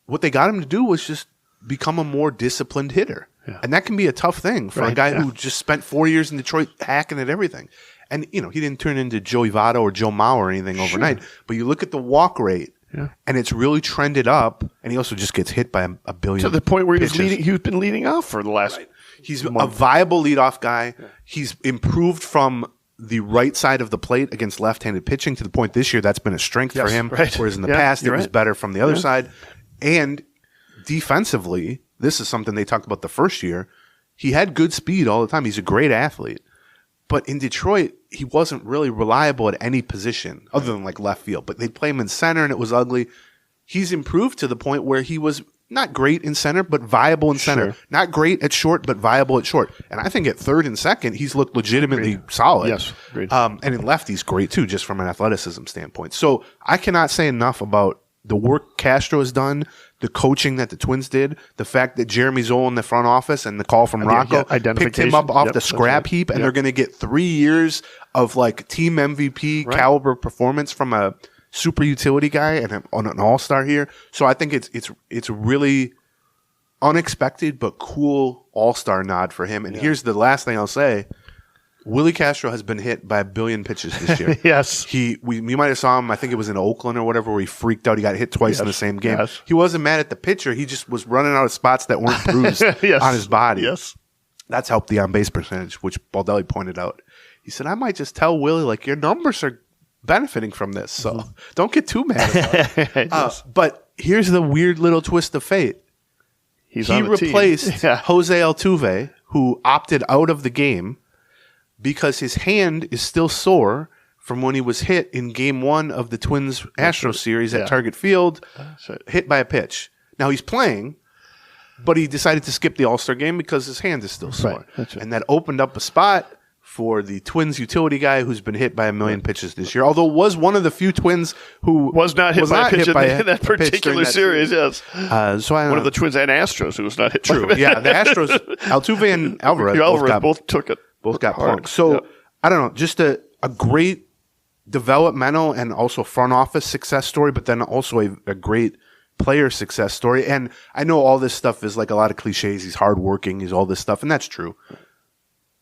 what they got him to do was just become a more disciplined hitter. Yeah. And that can be a tough thing for a guy who just spent 4 years in Detroit hacking at everything. And, he didn't turn into Joey Votto or Joe Mauer or anything overnight. But you look at the walk rate, and it's really trended up. And he also just gets hit by a billion to the point where pitches. he's been leading off for the last... He's a viable leadoff guy. Yeah. He's improved from the right side of the plate against left-handed pitching to the point this year that's been a strength for him, whereas in the past it was better from the other side. And defensively, this is something they talked about the first year, he had good speed all the time. He's a great athlete. But in Detroit, he wasn't really reliable at any position other than like left field. But they'd play him in center and it was ugly. He's improved to the point where he was not great in center, but viable in center. Sure. Not great at short, but viable at short. And I think at third and second, he's looked legitimately solid. Yes, agreed. And in left, he's great too, just from an athleticism standpoint. So I cannot say enough about the work Castro has done, the coaching that the Twins did, the fact that Jeremy Zoll in the front office and the call from Rocco picked him up off the scrap heap, and they're going to get 3 years of like team MVP caliber performance from a super utility guy and on an all-star here. So I think it's really unexpected but cool all-star nod for him. And here's the last thing I'll say. Willi Castro has been hit by 1 billion pitches this year. Yes. We might have saw him, I think it was in Oakland or whatever, where he freaked out. He got hit twice in the same game. Yes. He wasn't mad at the pitcher. He just was running out of spots that weren't bruised on his body. Yes. That's helped the on-base percentage, which Baldelli pointed out. He said, I might just tell Willie, like, your numbers are benefiting from this, so don't get too mad about it. But here's the weird little twist of fate. He replaced Jose Altuve, who opted out of the game because his hand is still sore from when he was hit in Game 1 of the Twins-Astros series at Target Field, hit by a pitch. Now he's playing, but he decided to skip the All-Star game because his hand is still sore. Right. And that opened up a spot for the Twins utility guy who's been hit by 1 million pitches this year, although was one of the few Twins who was not hit by a pitch in that particular series. Yes, so one of the Twins and Astros who was not hit. True, yeah, the Astros, Altuve and Alvarez both took it. Both got punked. So I don't know, just a great developmental and also front office success story, but then also a great player success story. And I know all this stuff is like a lot of cliches. He's hardworking. He's all this stuff, and that's true.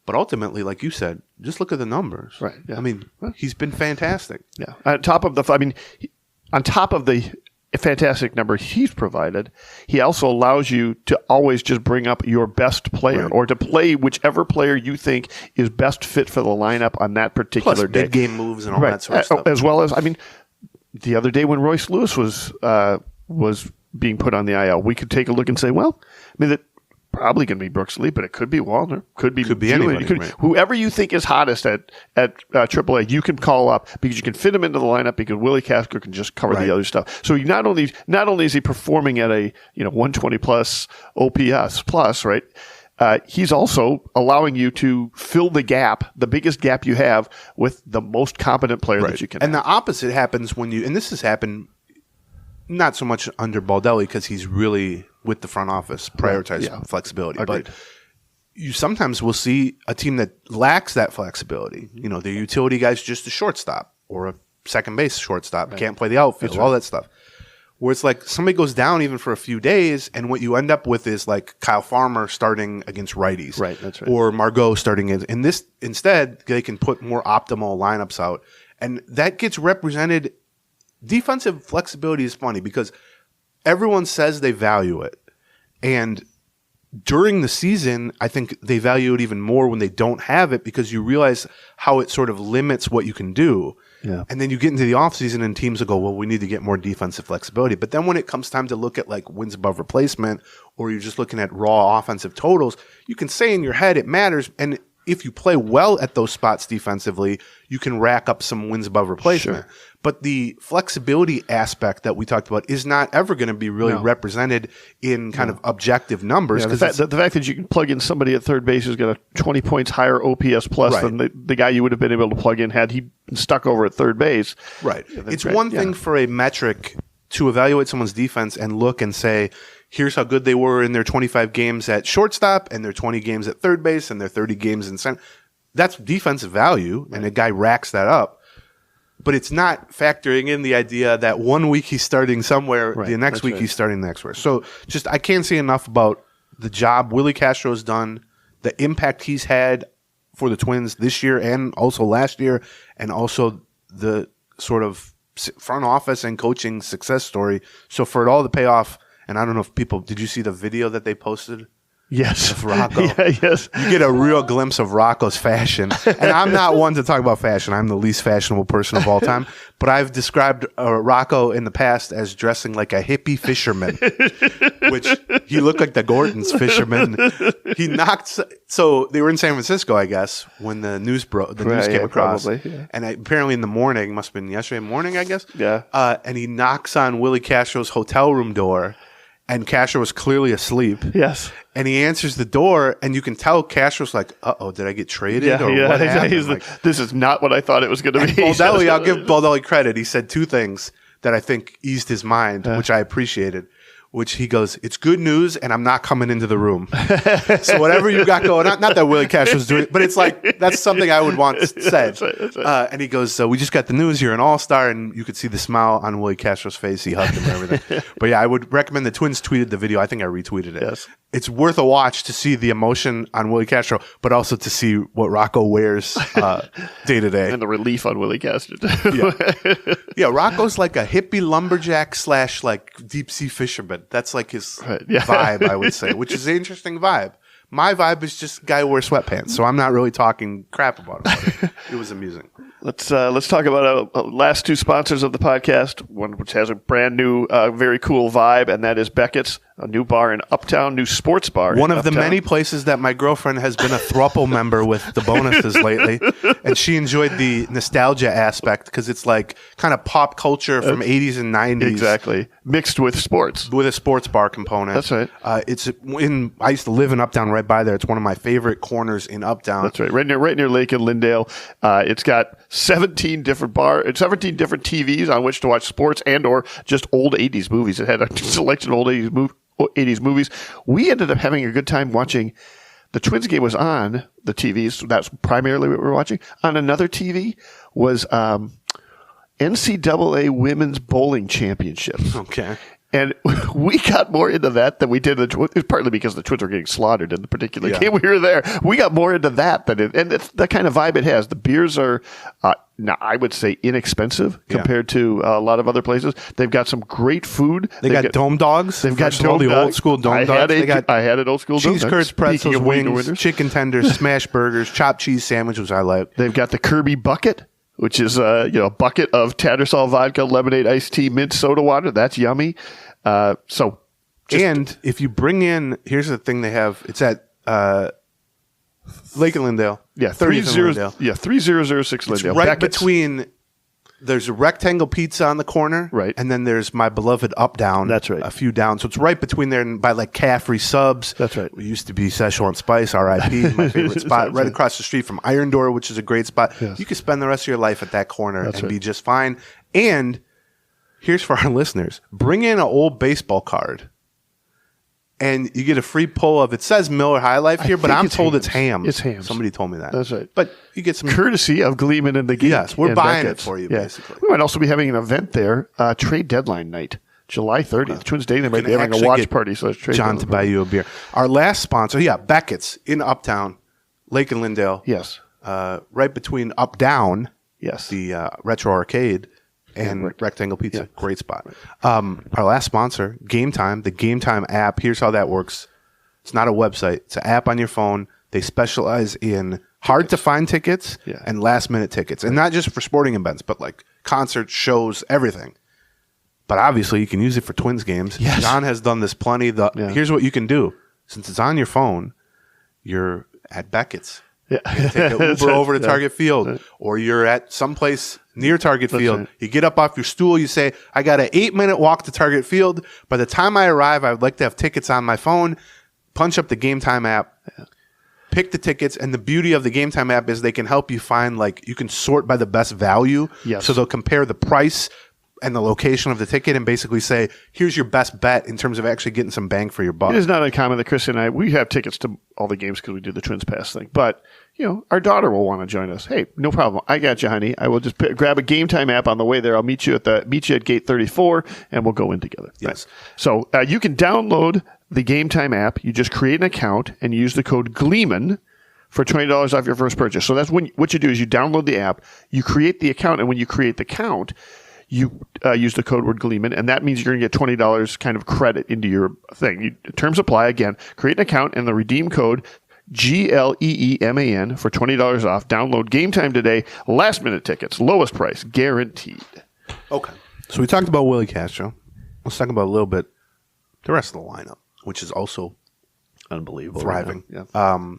But ultimately, like you said, just look at the numbers. Right. Yeah. I mean, he's been fantastic. Yeah. On top of the fantastic number he's provided, he also allows you to always just bring up your best player or to play whichever player you think is best fit for the lineup on that particular day. Mid-game moves and all that sort of stuff. As well as, the other day when Royce Lewis was being put on the IL, we could take a look and say, well, that probably going to be Brooks Lee, but it could be Wallner, could be anybody. Whoever you think is hottest at AAA, you can call up because you can fit him into the lineup because Willi Castro can just cover the other stuff. So not only is he performing at a 120 plus OPS plus, right? He's also allowing you to fill the gap, the biggest gap you have, with the most competent player that you can. And the opposite happens when and this has happened not so much under Baldelli because he's really with the front office prioritize flexibility. Agreed. But you sometimes will see a team that lacks that flexibility. Their utility guy's just a shortstop or a second base shortstop, can't play the outfield, all that stuff. Where it's like somebody goes down even for a few days, and what you end up with is like Kyle Farmer starting against righties. Right, that's right. Or Margot starting in this. Instead, they can put more optimal lineups out. And that gets represented. Defensive flexibility is funny because everyone says they value it. And during the season, I think they value it even more when they don't have it because you realize how it sort of limits what you can do. Yeah. And then you get into the offseason and teams will go, well, we need to get more defensive flexibility. But then when it comes time to look at like wins above replacement or you're just looking at raw offensive totals, you can say in your head it matters. And if you play well at those spots defensively, you can rack up some wins above replacement. Sure. But the flexibility aspect that we talked about is not ever going to be really represented in kind of objective numbers. The fact that you can plug in somebody at third base who's got a 20 points higher OPS plus than the guy you would have been able to plug in had he been stuck over at third base. Right. It's one thing for a metric to evaluate someone's defense and look and say, here's how good they were in their 25 games at shortstop and their 20 games at third base and their 30 games in center. That's defensive value, and a guy racks that up. But it's not factoring in the idea that 1 week he's starting somewhere, the next week he's starting next where. So just I can't say enough about the job Willi Castro has done, the impact he's had for the Twins this year and also last year, and also the sort of front office and coaching success story. So for it all to pay off, and I don't know if did you see the video that they posted? Yes. Of Rocco. Yes. You get a real glimpse of Rocco's fashion. And I'm not one to talk about fashion. I'm the least fashionable person of all time. But I've described Rocco in the past as dressing like a hippie fisherman, which he looked like the Gordons fisherman. He knocked. So they were in San Francisco, I guess, when the news came across. Probably, yeah. And apparently in the morning, must have been yesterday morning, I guess. Yeah. And he knocks on Willi Castro's hotel room door. and Castro was clearly asleep. Yes. And he answers the door, and you can tell Castro's like, "Uh-oh, did I get traded? Or what happened?" He's this is not what I thought it was going to be. Baldelli, I'll give Baldelli credit. He said two things that I think eased his mind, which I appreciated. Which he goes, "It's good news, and I'm not coming into the room." So whatever you got going on, not that Willi Castro's doing it, but it's like, that's something I would want said. That's right. And he goes, "So we just got the news, you're an all-star," and you could see the smile on Willi Castro's face. He hugged him and everything. But yeah, I would recommend, the Twins tweeted the video. I think I retweeted it. Yes. It's worth a watch to see the emotion on Willi Castro, but also to see what Rocco wears day to day. And the relief on Willi Castro. Yeah, Rocco's like a hippie lumberjack / like deep sea fisherman. That's like his vibe, I would say, which is an interesting vibe. My vibe is just guy who wears sweatpants, so I'm not really talking crap about it. It was amusing. Let's talk about our last two sponsors of the podcast. One which has a brand new, very cool vibe, and that is Beckett's, a new bar in Uptown, new sports bar. One of the many places that my girlfriend has been a throuple member with the bonuses lately, and she enjoyed the nostalgia aspect because it's like kind of pop culture from 80s and 90s. Exactly. Mixed with sports. With a sports bar component. That's right. I used to live in Uptown right by there. It's one of my favorite corners in Uptown. That's right. Right near Lake and Lyndale. It's got 17 different TVs on which to watch sports and or just old 80s movies. It had a selection of old 80s movies. We ended up having a good time watching. The Twins game was on the TVs. So that's primarily what we were watching. On another TV was NCAA Women's Bowling Championships. Okay. And we got more into that than we did. It's partly because the Twins were getting slaughtered in the particular game we were there. We got more into that than it, and it's the kind of vibe it has. The beers are, now I would say, inexpensive compared to a lot of other places. They've got some great food. They've got dome dogs. They've got the old school dome dogs. I had an old school cheese dome curds, pretzels, of wings, chicken tenders, smash burgers, chopped cheese sandwich, which I like. They've got the Kirby bucket, which is a bucket of Tattersall vodka, lemonade, iced tea, mint soda water. That's yummy. And if you bring in, here's the thing they have. It's at Lake and Lyndale. Yeah, 3006 Lyndale. Right Beckett's. between. There's a rectangle pizza on the corner, right, and then there's my beloved Up Down. That's right. A few down, so it's right between there and by like Caffrey Subs. That's right. We used to be Szechuan Spice, R.I.P. My favorite spot, right across the street from Iron Door, which is a great spot. Yes. You could spend the rest of your life at that corner be just fine. And here's for our listeners: bring in an old baseball card, and you get a free pull of. It says Miller High Life here, but I'm told it's Hams. It's Hams. Somebody told me that. That's right. But you get some courtesy of Gleeman and the Geek. Yes, we're buying it for you. Basically, we might also be having an event there, trade deadline night, July 30th, Twins Day. They might be having a watch party. So it's trade John to buy you a beer. Our last sponsor, Beckett's in Uptown, Lake and Lyndale. Yes, right between Up Down. Yes, the retro arcade. And Rectangle Pizza. Great spot. Our last sponsor, Game Time, the Game Time app. Here's how that works. It's not a website. It's an app on your phone. They specialize in hard-to-find tickets and last-minute tickets. And not just for sporting events, but like concerts, shows, everything. But obviously, you can use it for Twins games. Yes. John has done this plenty. Here's what you can do. Since it's on your phone, you're at Beckett's. Yeah. You take an Uber over to Target Field, or you're at someplace near Target Field. Right. You get up off your stool. You say, I got an 8-minute walk to Target Field. By the time I arrive, I would like to have tickets on my phone. Punch up the Game Time app. Yeah. Pick the tickets. And the beauty of the Game Time app is they can help you find, you can sort by the best value. Yes. So they'll compare the price and the location of the ticket and basically say, here's your best bet in terms of actually getting some bang for your buck. It is not uncommon that Chris and I, we have tickets to all the games because we do the Twins Pass thing. But, our daughter will want to join us. Hey, no problem. I got you, honey. I will just grab a Game Time app on the way there. I'll meet you at gate 34 and we'll go in together. Yes. Right. So you can download the Game Time app. You just create an account and use the code Gleeman for $20 off your first purchase. So that's what you do is you download the app, you create the account, and when you create the account, you use the code word Gleeman, and that means you're going to get $20 kind of credit into your thing. Terms apply. Again, create an account and the redeem code GLEEMAN for $20 off. Download Game Time today. Last minute tickets, lowest price, guaranteed. Okay. So we talked about Willi Castro. Let's talk about a little bit the rest of the lineup, which is also unbelievable, thriving. Right,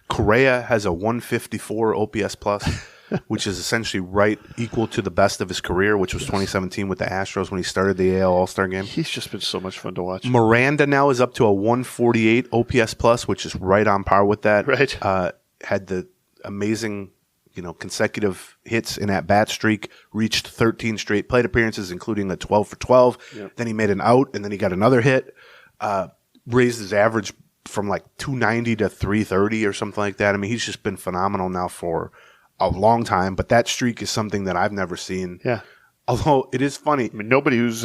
Correa has a 154 OPS plus. which is essentially right equal to the best of his career, which was 2017 with the Astros when he started the AL All-Star game. He's just been so much fun to watch. Miranda now is up to a 148 OPS plus, which is right on par with that. Right. Had the amazing, consecutive hits in at-bat streak, reached 13 straight plate appearances, including a 12 for 12. Yep. Then he made an out, and then he got another hit. Raised his average from like 290 to 330 or something like that. I mean, he's just been phenomenal now for a long time, but that streak is something that I've never seen. Yeah. Although it is funny. I mean, nobody who's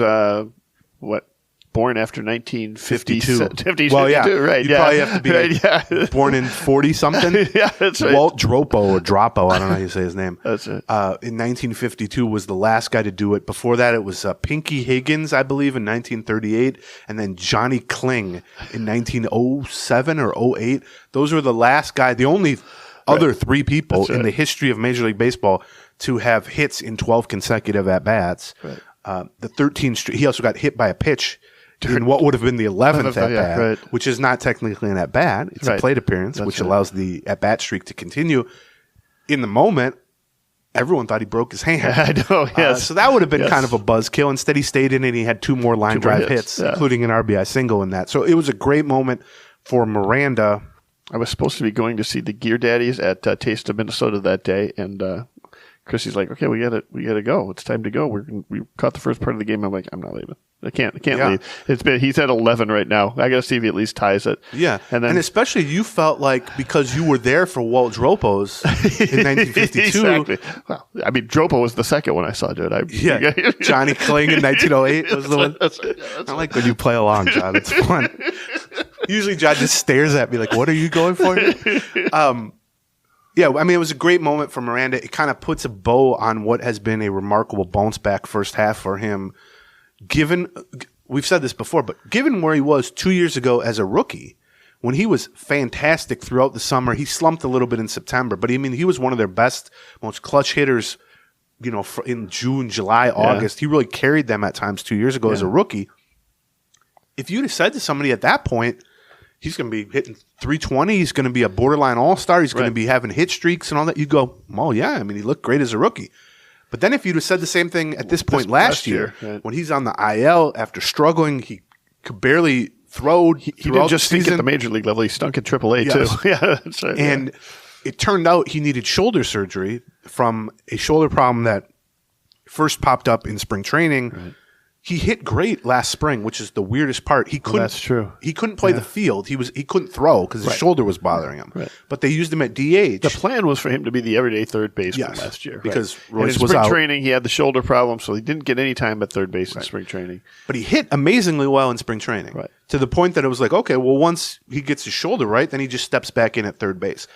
born after 1952. Well, yeah. Right. You probably have to be born in 40-something. Yeah, that's right. Walt Dropo or Dropo, I don't know how you say his name. That's it. In 1952 was the last guy to do it. Before that, it was Pinky Higgins, I believe, in 1938, and then Johnny Kling in 1907 or 08. Those were the last guy, the only other three people in the history of Major League Baseball to have hits in 12 consecutive at-bats. Right. The 13 he also got hit by a pitch in what would have been the 11th at-bat, which is not technically an at-bat. It's a plate appearance, which allows the at-bat streak to continue. In the moment, everyone thought he broke his hand. I know, yes. So that would have been kind of a buzzkill. Instead, he stayed in and he had two more line drive hits, including an RBI single in that. So it was a great moment for Miranda. I was supposed to be going to see the Gear Daddies at Taste of Minnesota that day, and Chrissy's like, "Okay, we gotta go. It's time to go. We caught the first part of the game." I'm like, "I'm not leaving. I can't leave." He's at 11 right now. I gotta see if he at least ties it. Yeah, and especially you felt like because you were there for Walt Dropo's in 1952. Exactly. Well, I mean, Dropo was the second one I saw do it. Johnny Kling in 1908 was the one. I like when you play along, John. It's fun. Usually, John just stares at me like, "What are you going for?" Yeah, I mean, it was a great moment for Miranda. It kind of puts a bow on what has been a remarkable bounce back first half for him. Given, we've said this before, but given where he was 2 years ago as a rookie, when he was fantastic throughout the summer, he slumped a little bit in September, but I mean, he was one of their best, most clutch hitters, in June, July, August. He really carried them at times 2 years ago as a rookie. If you'd have said to somebody at that point, he's going to be hitting 320. He's going to be a borderline all-star. He's going to be having hit streaks and all that. You go, oh, yeah. I mean, he looked great as a rookie. But then if you'd have said the same thing at this point last year, when he's on the IL after struggling, he could barely throw. He didn't just stink at the major league level. He stunk at AAA, too. Yeah, that's right. And it turned out he needed shoulder surgery from a shoulder problem that first popped up in spring training. Right. He hit great last spring, which is the weirdest part. He couldn't. That's true. He couldn't play the field. He couldn't throw because his shoulder was bothering him. Right. But they used him at DH. The plan was for him to be the everyday third baseman last year because Royce was out. In spring training, he had the shoulder problem, so he didn't get any time at third base in spring training. But he hit amazingly well in spring training, to the point that it was like, okay, well, once he gets his shoulder right, then he just steps back in at third base.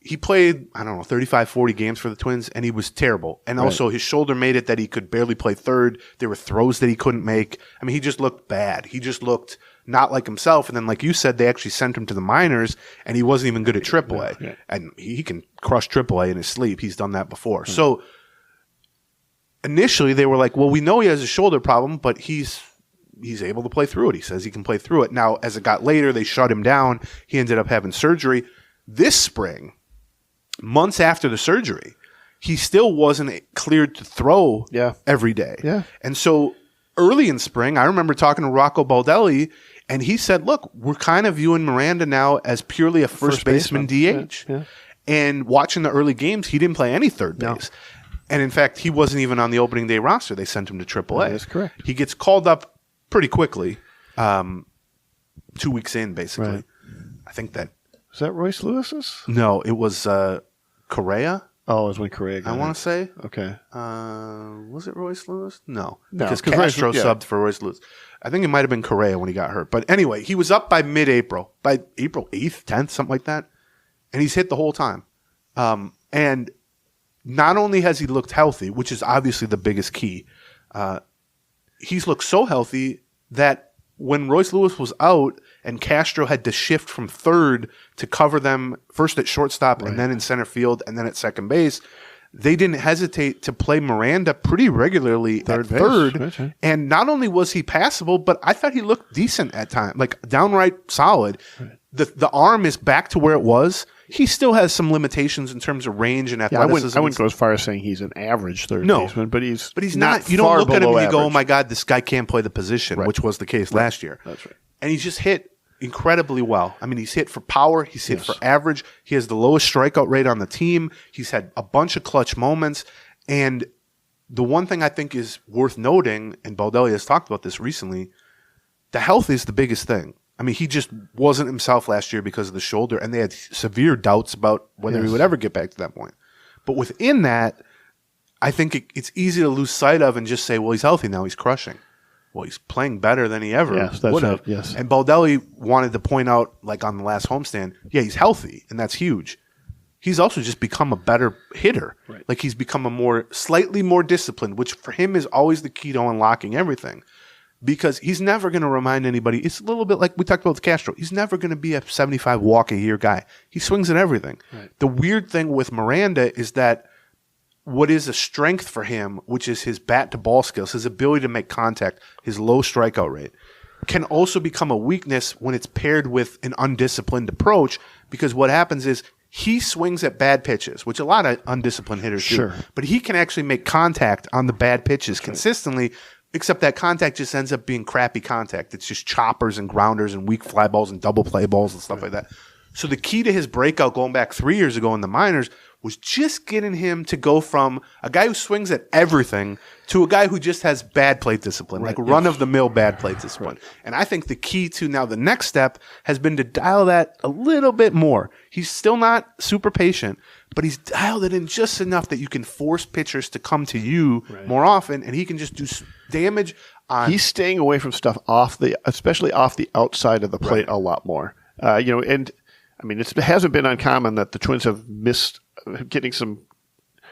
He played, 35, 40 games for the Twins, and he was terrible. And also his shoulder made it that he could barely play third. There were throws that he couldn't make. I mean, he just looked bad. He just looked not like himself. And then, like you said, they actually sent him to the minors, and he wasn't even good at AAA. Yeah. And he can crush AAA in his sleep. He's done that before. So initially they were like, well, we know he has a shoulder problem, but he's able to play through it. He says he can play through it. Now, as it got later, they shut him down. He ended up having surgery. This spring, months after the surgery, he still wasn't cleared to throw every day. Yeah. And so early in spring, I remember talking to Rocco Baldelli, and he said, look, we're kind of viewing Miranda now as purely a first baseman DH. Yeah. And watching the early games, he didn't play any third base. And in fact, he wasn't even on the opening day roster. They sent him to AAA. That's correct. He gets called up pretty quickly, 2 weeks in, basically. Right. I think that. Was that Royce Lewis's? No, it was Correa. Oh, it was when Correa got I want to say. Okay. Was it Royce Lewis? No. Because Castro subbed for Royce Lewis. I think it might have been Correa when he got hurt. But anyway, he was up by mid-April. By April 8th, 10th, something like that. And he's hit the whole time. And not only has he looked healthy, which is obviously the biggest key, he's looked so healthy that when Royce Lewis was out and Castro had to shift from third to cover them first at shortstop and then in center field and then at second base, they didn't hesitate to play Miranda pretty regularly at third. Right. And not only was he passable, but I thought he looked decent at times, like downright solid. Right. the arm is back to where it was. He still has some limitations in terms of range and athleticism. I wouldn't go as far as saying he's an average third baseman, but he's not. You don't look at him and you go, "Oh average. my God, this guy can't play the position," which was the case last year. That's right. And he's just hit incredibly well. I mean, he's hit for power. He's hit for average. He has the lowest strikeout rate on the team. He's had a bunch of clutch moments. And the one thing I think is worth noting, and Baldelli has talked about this recently, the health is the biggest thing. I mean, he just wasn't himself last year because of the shoulder, and they had severe doubts about whether he would ever get back to that point. But within that, I think it's easy to lose sight of and just say, well, he's healthy now. He's crushing. Well, he's playing better than he ever would have. Yes. And Baldelli wanted to point out, like on the last homestand, he's healthy, and that's huge. He's also just become a better hitter. Right. Like he's become slightly more disciplined, which for him is always the key to unlocking everything. Because he's never going to remind anybody. It's a little bit like we talked about with Castro. He's never going to be a 75 walk-a-year guy. He swings at everything. Right. The weird thing with Miranda is that what is a strength for him, which is his bat-to-ball skills, his ability to make contact, his low strikeout rate, can also become a weakness when it's paired with an undisciplined approach, because what happens is he swings at bad pitches, which a lot of undisciplined hitters do. But he can actually make contact on the bad pitches consistently, except that contact just ends up being crappy contact. It's just choppers and grounders and weak fly balls and double play balls and stuff like that. So the key to his breakout going back 3 years ago in the minors was just getting him to go from a guy who swings at everything to a guy who just has bad plate discipline, like run-of-the-mill bad plate discipline. And I think the key to now the next step has been to dial that a little bit more. He's still not super patient, but he's dialed it in just enough that you can force pitchers to come to you more often, and he can just do damage on. He's staying away from stuff especially off the outside of the plate a lot more. And I mean, it hasn't been uncommon that the Twins have missed getting some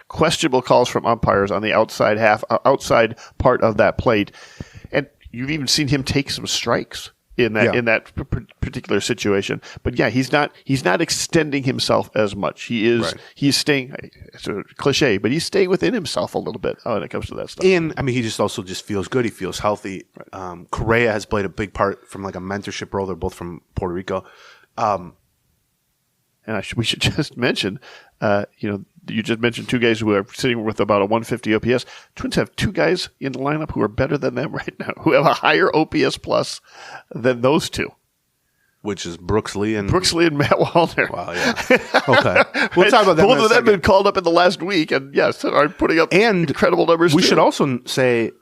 questionable calls from umpires on the outside outside part of that plate, and you've even seen him take some strikes in that particular situation. But he's not extending himself as much. He's staying. It's a cliche, but he's staying within himself a little bit when it comes to that stuff. And I mean, he just also just feels good. He feels healthy. Correa has played a big part from like a mentorship role. They're both from Puerto Rico. And we should just mention, you just mentioned two guys who are sitting with about a 150 OPS. Twins have two guys in the lineup who are better than them right now, who have a higher OPS plus than those two. Which is Brooks Lee and Matt Wallner. Wow, yeah. Okay. We'll talk about that. Both of them have been called up in the last week, and yes, are putting up incredible numbers. We should also say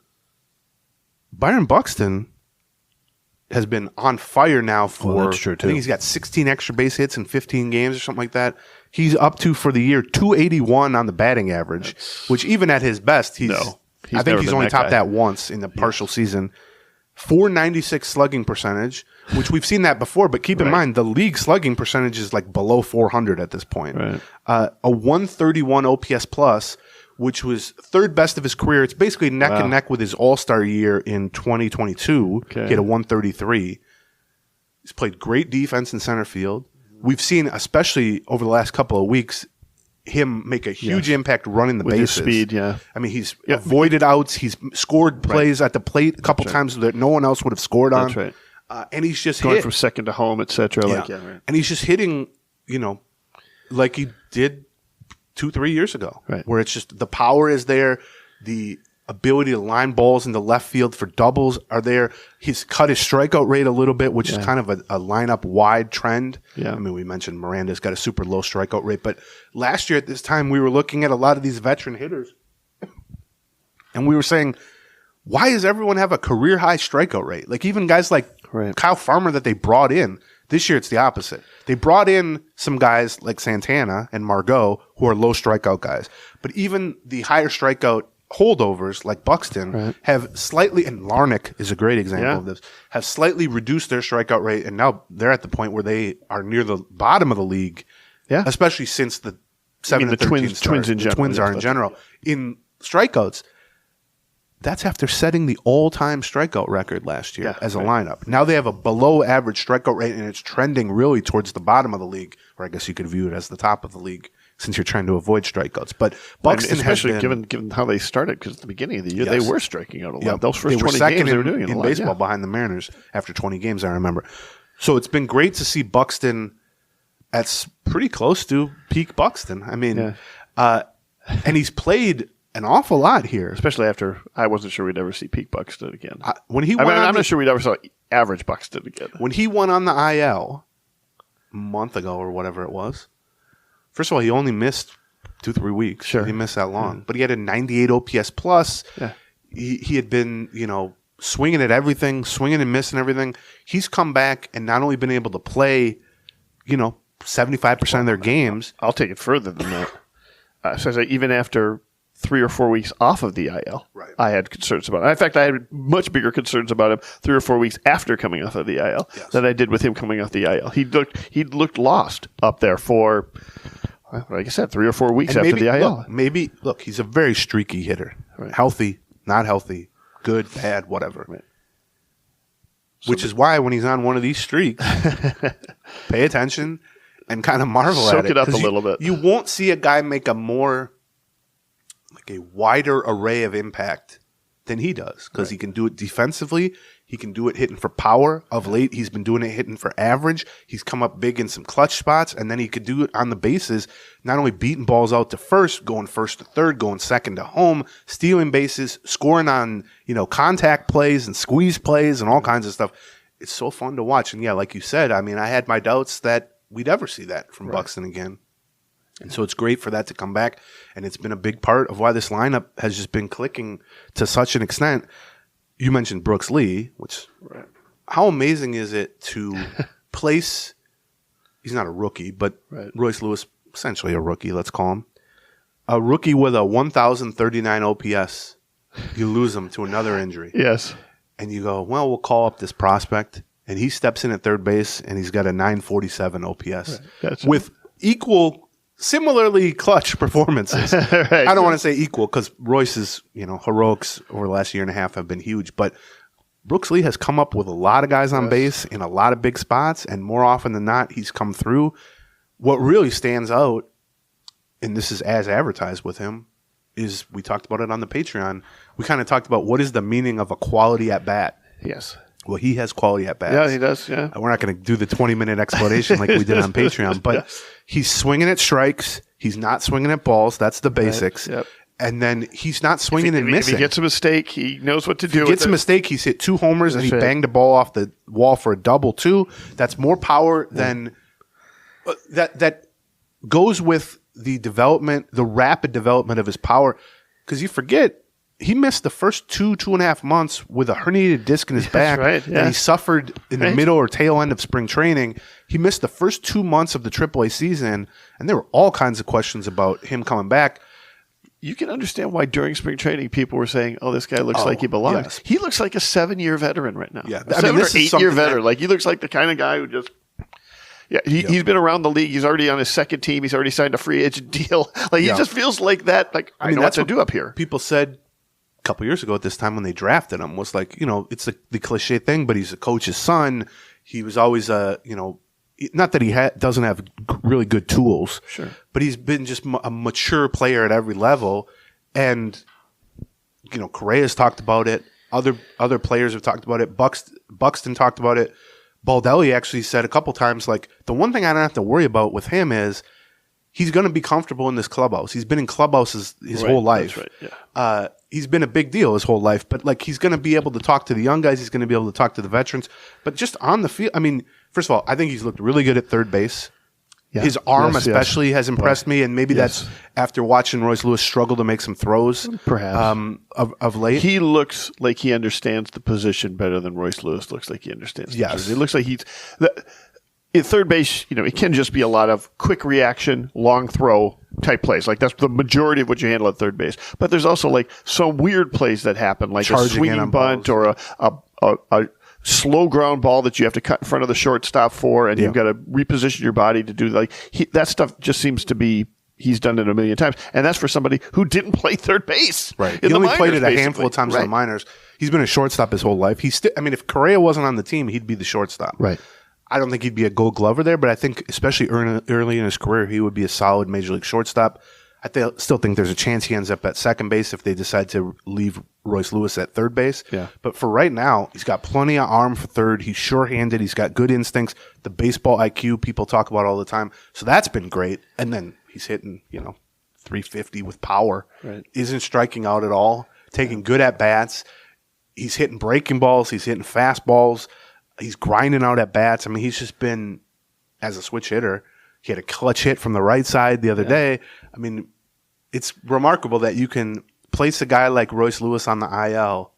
Byron Buxton has been on fire now for, that's true too. I think he's got 16 extra base hits in 15 games or something like that. He's up to, for the year, 281 on the batting average, which even at his best, I think he's only topped that once in the partial season. 496 slugging percentage, which we've seen that before, but keep in mind, the league slugging percentage is like below 400 at this point. Right. A 131 OPS plus, which was third best of his career. It's basically neck and neck with his All-Star year in 2022. Okay. He had a 133. He's played great defense in center field. We've seen, especially over the last couple of weeks, him make a huge impact running the bases. His speed, I mean, he's avoided outs. He's scored plays at the plate a couple times that no one else would have scored on. That's right. And he's just going from second to home, etc. And he's just hitting, like he did 2-3 years ago, where it's just the power is there, the ability to line balls into left field for doubles are there. He's cut his strikeout rate a little bit, which is kind of a lineup wide trend. I mean, we mentioned Miranda's got a super low strikeout rate, but last year at this time we were looking at a lot of these veteran hitters, and we were saying, why does everyone have a career high strikeout rate? Like even guys like Kyle Farmer that they brought in. This year, it's the opposite. They brought in some guys like Santana and Margot who are low strikeout guys. But even the higher strikeout holdovers like Buxton have slightly, and Larnick is a great example of this, have slightly reduced their strikeout rate, and now they're at the point where they are near the bottom of the league, especially since the 7 and 13 Twins in general. Twins are in general. In strikeouts, that's after setting the all-time strikeout record last year as a lineup. Now they have a below-average strikeout rate, and it's trending really towards the bottom of the league, or I guess you could view it as the top of the league since you're trying to avoid strikeouts. But Buxton especially given how they started, because at the beginning of the year they were striking out a lot. Those first 20 games they were doing it a lot. Baseball behind the Mariners after 20 games, I remember. So it's been great to see Buxton at pretty close to peak Buxton. I mean, and he's played an awful lot here. Especially after I wasn't sure we'd ever see peak Buxton again. I'm not sure we'd ever saw average Buxton again. When he went on the IL a month ago or whatever it was, first of all, he only missed 2-3 weeks. Sure. He didn't miss that long. But he had a 98 OPS plus. Yeah. He had been, swinging at everything, swinging and missing everything. He's come back and not only been able to play, 75% of their games. I'll take it further than that. So even after 3 or 4 weeks off of the IL, right. I had concerns about him. In fact, I had much bigger concerns about him 3 or 4 weeks after coming off of the IL than I did with him coming off the IL. He looked lost up there for, like I said, 3 or 4 weeks after the IL. Look, he's a very streaky hitter. Right. Healthy, not healthy, good, bad, whatever. Right. Which is why when he's on one of these streaks, pay attention and kind of marvel at it. Soak it up a little bit. You won't see a guy make a wider array of impact than he does because he can do it defensively. He can do it hitting for power. Of late, he's been doing it hitting for average. He's come up big in some clutch spots, and then he could do it on the bases, not only beating balls out to first, going first to third, going second to home, stealing bases, scoring on contact plays and squeeze plays and all kinds of stuff. It's so fun to watch. And yeah, like you said, I mean, I had my doubts that we'd ever see that from Buxton again. And so it's great for that to come back, and it's been a big part of why this lineup has just been clicking to such an extent. You mentioned Brooks Lee, which how amazing is it to place – he's not a rookie, but Royce Lewis, essentially a rookie, let's call him. A rookie with a 1,039 OPS, you lose him to another injury. Yes. And you go, well, we'll call up this prospect, and he steps in at third base, and he's got a 947 OPS with similarly clutch performances. I don't want to say equal because Royce's, heroics over the last year and a half have been huge. But Brooks Lee has come up with a lot of guys on base in a lot of big spots, and more often than not, he's come through. What really stands out, and this is as advertised with him, is we talked about it on the Patreon. We kind of talked about what is the meaning of a quality at bat. Yes. Well, he has quality at bats. Yeah, he does. Yeah. We're not going to do the 20-minute explanation like we did on Patreon, but he's swinging at strikes. He's not swinging at balls. That's the basics. Right. Yep. And then he's not swinging and missing. If he gets a mistake, he knows what to do. If he gets a mistake, he's hit 2 homers and he banged a ball off the wall for a double too. That's more power than that goes with the development, the rapid development of his power. Because you forget, he missed the first 2.5 months with a herniated disc in his back that he suffered in the middle or tail end of spring training. He missed the first 2 months of the AAA season, and there were all kinds of questions about him coming back. You can understand why during spring training people were saying, "Oh, this guy looks like he belongs." Yes. He looks like a 7-year veteran right now. Yeah, a 7 or 8-year veteran. Like he looks like the kind of guy who just. Yeah, he's been around the league. He's already on his second team. He's already signed a free agent deal. Like he just feels like that. Like I know what to do up here. People said a couple years ago at this time when they drafted him was like, it's the cliche thing, but he's a coach's son. He was always not that he doesn't have really good tools, but he's been just a mature player at every level. And, Correa's talked about it. Other players have talked about it. Buxton talked about it. Baldelli actually said a couple times, like, the one thing I don't have to worry about with him is he's going to be comfortable in this clubhouse. He's been in clubhouses his whole life. That's right. Yeah. He's been a big deal his whole life, but like he's going to be able to talk to the young guys. He's going to be able to talk to the veterans. But just on the field, I mean, first of all, I think he's looked really good at third base. Yeah. His arm especially has impressed me, and maybe that's after watching Royce Lewis struggle to make some throws perhaps of late. He looks like he understands the position better than Royce Lewis looks like he understands the position. It looks like he's in third base, it can just be a lot of quick reaction, long throw type plays. Like that's the majority of what you handle at third base. But there's also like some weird plays that happen, like a swinging bunt or a slow ground ball that you have to cut in front of the shortstop for, and you've got to reposition your body to do that stuff. Just seems to be he's done it a million times, and that's for somebody who didn't play third base. Right, he only played it a handful of times in the minors. He's been a shortstop his whole life. If Correa wasn't on the team, he'd be the shortstop. Right. I don't think he'd be a Gold Glover there, but I think especially early in his career, he would be a solid major league shortstop. still think there's a chance he ends up at second base if they decide to leave Royce Lewis at third base. Yeah. But for right now, he's got plenty of arm for third. He's sure-handed. He's got good instincts. The baseball IQ people talk about all the time. So that's been great. And then he's hitting, 350 with power. Right. Isn't striking out at all. Taking good at-bats. He's hitting breaking balls. He's hitting fastballs. He's grinding out at-bats. I mean, he's just been, as a switch hitter, he had a clutch hit from the right side the other day. I mean, it's remarkable that you can place a guy like Royce Lewis on the IL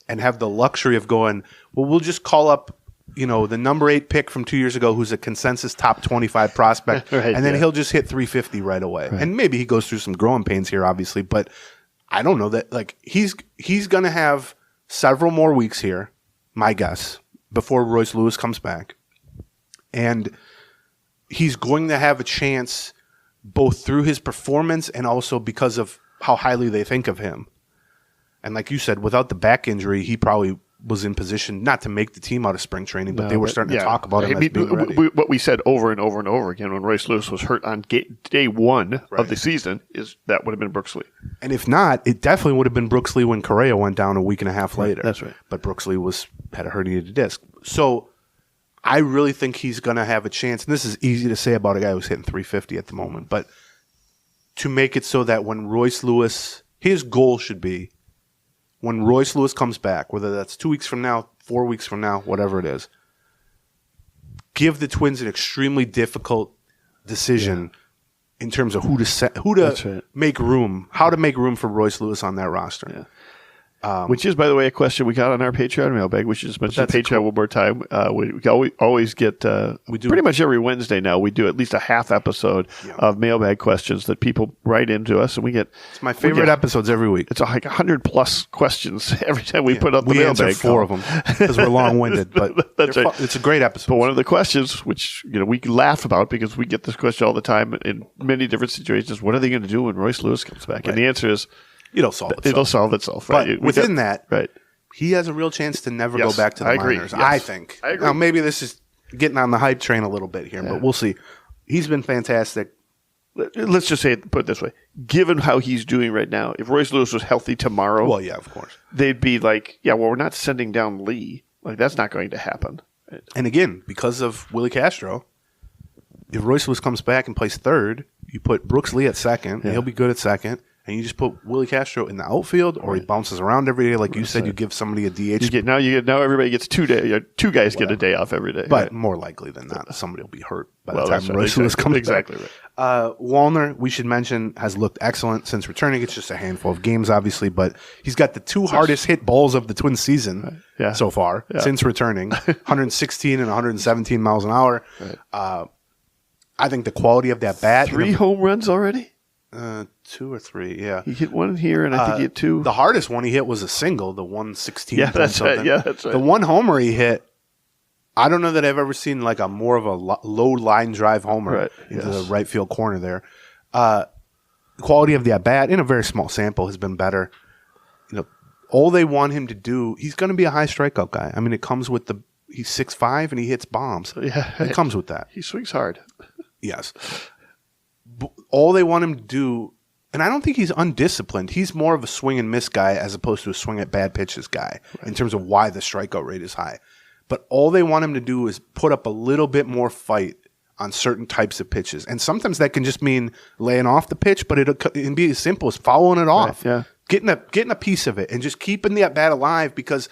and have the luxury of going, well, we'll just call up, the number 8 pick from 2 years ago who's a consensus top 25 prospect, right, and then he'll just hit 350 right away. Right. And maybe he goes through some growing pains here, obviously, but I don't know that. Like he's going to have several more weeks here, my guess, before Royce Lewis comes back. And he's going to have a chance both through his performance and also because of how highly they think of him. And like you said, without the back injury, he probably was in position not to make the team out of spring training, but they were starting to talk about him as being ready. What we said over and over and over again when Royce Lewis was hurt on day one of the season is that would have been Brooks Lee. And if not, it definitely would have been Brooks Lee when Correa went down a week and a half later. That's right. But Brooks Lee had a herniated disc. So I really think he's going to have a chance. And this is easy to say about a guy who's hitting 350 at the moment. But to make it so that when Royce Lewis, his goal should be when Royce Lewis comes back, whether that's 2 weeks from now, 4 weeks from now, whatever it is, give the Twins an extremely difficult decision in terms of who to make room, how to make room for Royce Lewis on that roster. Yeah. Which is, by the way, a question we got on our Patreon mailbag. We should just mention the Patreon one more time. We always get, we do pretty much every Wednesday now, we do at least a half episode of mailbag questions that people write into us. And we get, it's my favorite episodes every week. It's like 100 plus questions every time we put up the mailbag. We answer 4 of them because we're long-winded, but that's right. It's a great episode. But one of the questions, which we laugh about because we get this question all the time in many different situations, what are they going to do when Royce Lewis comes back? Right. And the answer is, it'll solve itself. It'll solve itself, right? But within that, right, he has a real chance to never go back to the minors. Yes. I think. I agree. Now, maybe this is getting on the hype train a little bit here, but we'll see. He's been fantastic. Let's just put it this way. Given how he's doing right now, if Royce Lewis was healthy tomorrow, well, yeah, of course, they'd be like, we're not sending down Lee. Like, that's not going to happen. Right? And again, because of Willi Castro, if Royce Lewis comes back and plays third, you put Brooks Lee at second, and he'll be good at second. And you just put Willi Castro in the outfield, or he bounces around every day, like you said. You give somebody a DH. Now everybody gets 2 days. 2 guys get a day off every day. But more likely than not, somebody will be hurt by the time Royce Lewis comes back. Exactly right. Wallner, we should mention, has looked excellent since returning. It's just a handful of games, obviously, but he's got the 2 hardest hit balls of the Twins season so far since returning, 116 and 117 miles an hour. Right. I think the quality of that bat. 3 home runs already? 2 or 3, yeah. He hit one here, and I think he hit 2. The hardest one he hit was a single, the 116. Yeah, that's right. Yeah, that's right. The one homer he hit, I don't know that I've ever seen like a more of a low line drive homer into the right field corner there. The quality of the at bat in a very small sample has been better. All they want him to do, he's going to be a high strikeout guy. I mean, it comes with he's 6'5" and he hits bombs. Yeah, it comes with that. He swings hard. Yes. All they want him to do, and I don't think he's undisciplined. He's more of a swing and miss guy as opposed to a swing at bad pitches guy in terms of why the strikeout rate is high. But all they want him to do is put up a little bit more fight on certain types of pitches. And sometimes that can just mean laying off the pitch, but it can be as simple as fouling it off. Right, getting a piece of it and just keeping the at-bat alive, because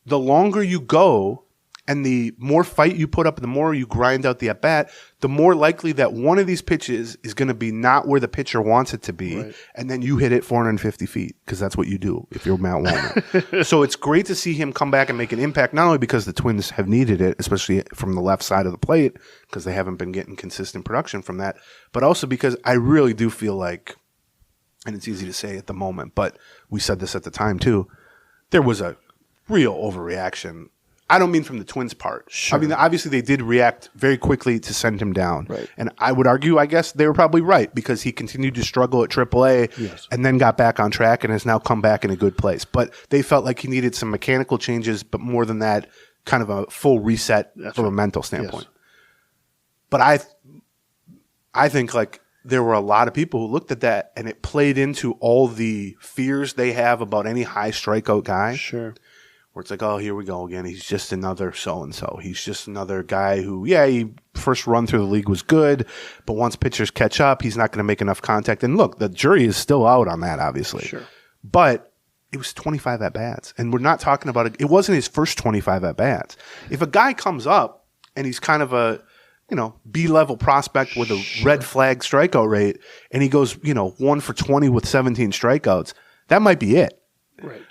the longer you go and the more fight you put up, the more you grind out the at-bat, the more likely that one of these pitches is going to be not where the pitcher wants it to be, and then you hit it 450 feet, because that's what you do if you're Matt Wallner. So it's great to see him come back and make an impact, not only because the Twins have needed it, especially from the left side of the plate, because they haven't been getting consistent production from that, but also because I really do feel like, and it's easy to say at the moment, but we said this at the time too, there was a real overreaction. I don't mean from the Twins' part. Sure. I mean, obviously they did react very quickly to send him down. Right. And I would argue, I guess, they were probably right, because he continued to struggle at AAA and then got back on track and has now come back in a good place. But they felt like he needed some mechanical changes, but more than that, kind of a full reset from a mental standpoint. Yes. But I think, like, there were a lot of people who looked at that and it played into all the fears they have about any high strikeout guy. Sure. Where it's like, oh, here we go again. He's just another so-and-so. He's just another guy who, he first run through the league was good, but once pitchers catch up, he's not going to make enough contact. And look, the jury is still out on that, obviously. Sure. But it was 25 at-bats. And we're not talking about it. It wasn't his first 25 at-bats. If a guy comes up and he's kind of a, B-level prospect with a red flag strikeout rate, and he goes, 1 for 20 with 17 strikeouts, that might be it. Right.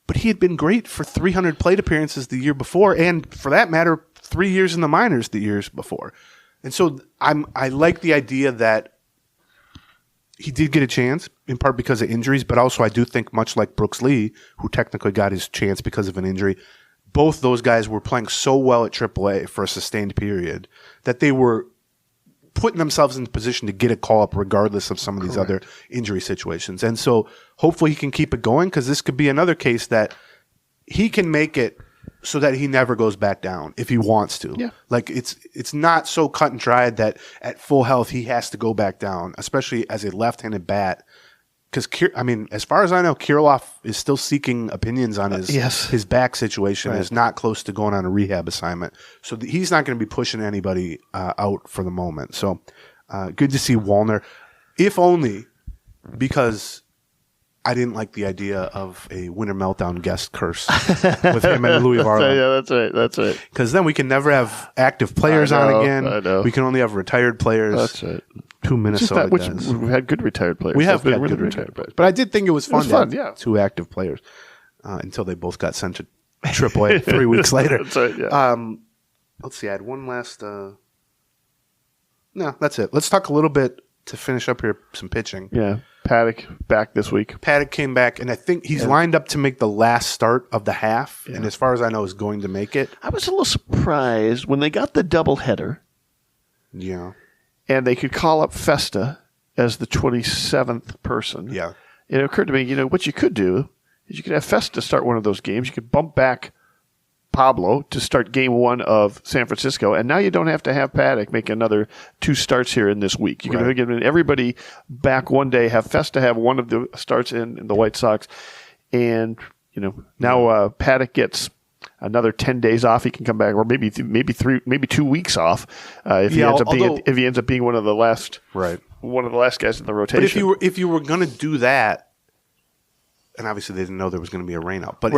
But he had been great for 300 plate appearances the year before, and for that matter, 3 years in the minors the years before. And so I like the idea that he did get a chance, in part because of injuries, but also I do think much like Brooks Lee, who technically got his chance because of an injury, both those guys were playing so well at AAA for a sustained period that they were putting themselves in the position to get a call up regardless of some of these other injury situations. And so hopefully he can keep it going, because this could be another case that he can make it so that he never goes back down if he wants to. Yeah. Like it's not so cut and dried that at full health he has to go back down, especially as a left-handed bat. Because, as far as I know, Kirilloff is still seeking opinions on his back situation. Is not close to going on a rehab assignment. So he's not going to be pushing anybody out for the moment. So good to see Wallner, if only because I didn't like the idea of a Winter Meltdown guest curse with him and Louis Varland. Yeah, that's right. Because then we can never have active players on again. I know. We can only have retired players. That's right. Two Minnesota which guys. we've had good retired players. We have been had really good retired players. But I did think it was fun to have two active players until they both got sent to AAA 3 weeks later. That's right, yeah. Let's see. I had one last no, that's it. Let's talk a little bit to finish up here, some pitching. Yeah. Paddock back this week. Paddock came back, and I think he's lined up to make the last start of the half, and as far as I know, is going to make it. I was a little surprised when they got the doubleheader. Yeah. And they could call up Festa as the 27th person. Yeah. It occurred to me, what you could do is you could have Festa start one of those games. You could bump back Pablo to start game one of San Francisco, and now you don't have to have Paddock make another 2 starts here in this week. You can get everybody back one day, have Festa have one of the starts in the White Sox, and now Paddock gets another 10 days off. He can come back, or maybe 2 weeks off if he ends up being one of the last guys in the rotation. But if you were going to do that, and obviously they didn't know there was going to be a rainout, but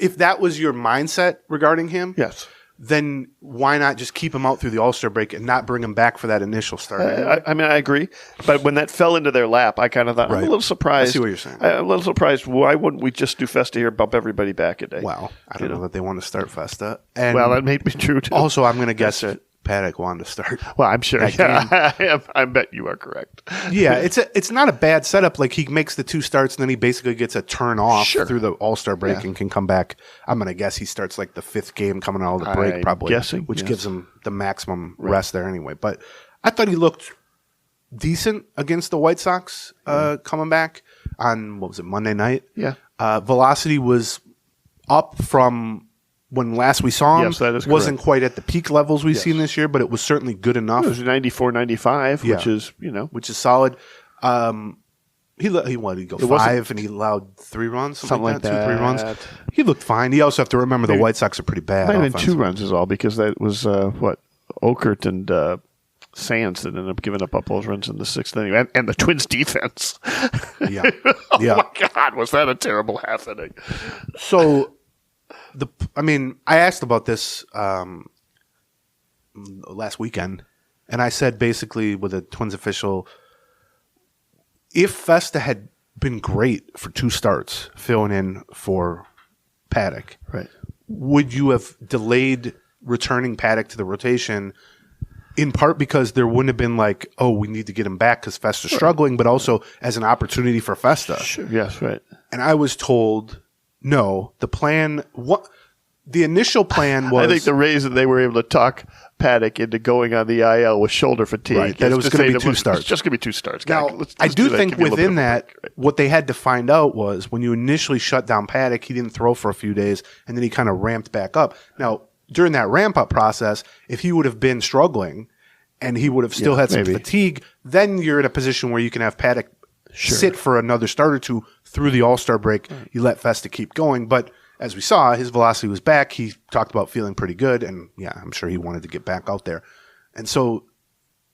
if that was your mindset regarding him, yes, then why not just keep him out through the All-Star break and not bring him back for that initial start? I agree. But when that fell into their lap, I kind of thought, I'm a little surprised. I see what you're saying. I'm a little surprised. Why wouldn't we just do Festa here, bump everybody back a day? Well, I don't know that they want to start Festa. And that may be true, too. Also, I'm going to guess Paddock wanted to start. Well, I'm sure. Yeah, I bet you are correct. Yeah, it's not a bad setup. Like, he makes the 2 starts, and then he basically gets a turn off through the All-Star break and can come back. I'm going to guess he starts like the 5th game coming out of the break, probably, which gives him the maximum rest there anyway. But I thought he looked decent against the White Sox coming back on, Monday night? Yeah. Velocity was up from when last we saw him. Yes, that is correct. Wasn't quite at the peak levels we've seen this year, but it was certainly good enough. It was 94, 95, which is solid. He go 5 and he allowed 3 runs, something like that. 2, 3 runs. He looked fine. You also have to remember the White Sox are pretty bad. Might have been 2 runs is all, because that was Okert and Sands that ended up giving up those runs in the 6th inning, and the Twins defense. Yeah. My God, was that a terrible half inning? So. I asked about this last weekend, and I said basically with a Twins official, if Festa had been great for 2 starts, filling in for Paddock, would you have delayed returning Paddock to the rotation, in part because there wouldn't have been like, oh, we need to get him back because Festa's struggling, but also as an opportunity for Festa? Sure. Yes, right. And I was told, no, the initial plan was... I think the reason they were able to talk Paddock into going on the IL with shoulder fatigue. Right, that it was going to be 2 starts. It's just going to be 2 starts. Now, I do think within that, what they had to find out was when you initially shut down Paddock, he didn't throw for a few days, and then he kind of ramped back up. Now, during that ramp-up process, if he would have been struggling and he would have still had some fatigue, then you're in a position where you can have Paddock sit for another start or two through the All-Star break. You let Festa keep going. But as we saw, his velocity was back. He talked about feeling pretty good, and I'm sure he wanted to get back out there. And so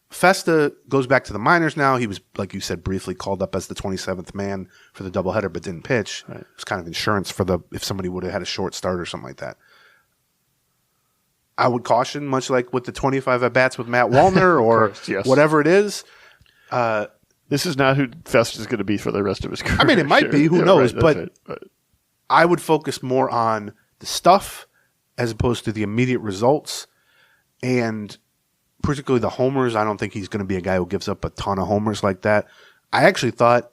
Festa goes back to the minors now. He was, like you said, briefly called up as the 27th man for the doubleheader, but didn't pitch. Right. It was kind of insurance for if somebody would have had a short start or something like that. I would caution, much like with the 25 at-bats with Matt Wallner or whatever it is. This is not who Festa is going to be for the rest of his career. I mean, it might be. Who knows? Right, but I would focus more on the stuff as opposed to the immediate results. And particularly the homers, I don't think he's going to be a guy who gives up a ton of homers like that. I actually thought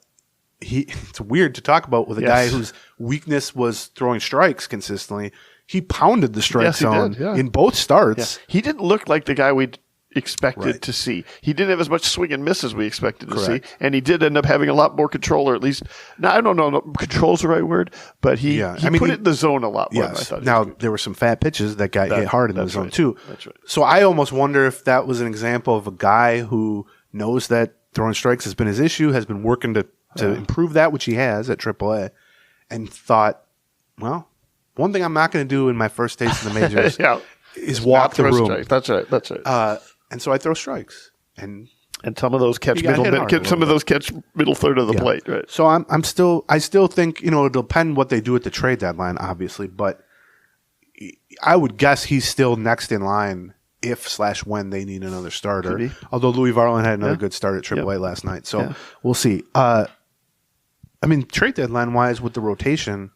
it's weird to talk about with a guy whose weakness was throwing strikes consistently. He pounded the strike zone in both starts. Yeah. He didn't look like the guy we'd expected to see. He didn't have as much swing and miss as we expected to see, and he did end up having a lot more control, or at least, now I don't know, control's the right word, but he put it in the zone a lot more than I thought. Now, there were some fat pitches that got hit hard in the zone, too. That's right. So I almost wonder if that was an example of a guy who knows that throwing strikes has been his issue, has been working to improve that, which he has at AAA, and thought, well, one thing I'm not going to do in my first taste in the majors is walk the room. Strike. That's right. And so I throw strikes, and some of those catch middle third of the plate. Right. So I still think it'll depend what they do at the trade deadline, obviously, but I would guess he's still next in line if/when they need another starter. Although Louis Varland had another good start at AAA last night, so we'll see. I mean, trade deadline wise with the rotation.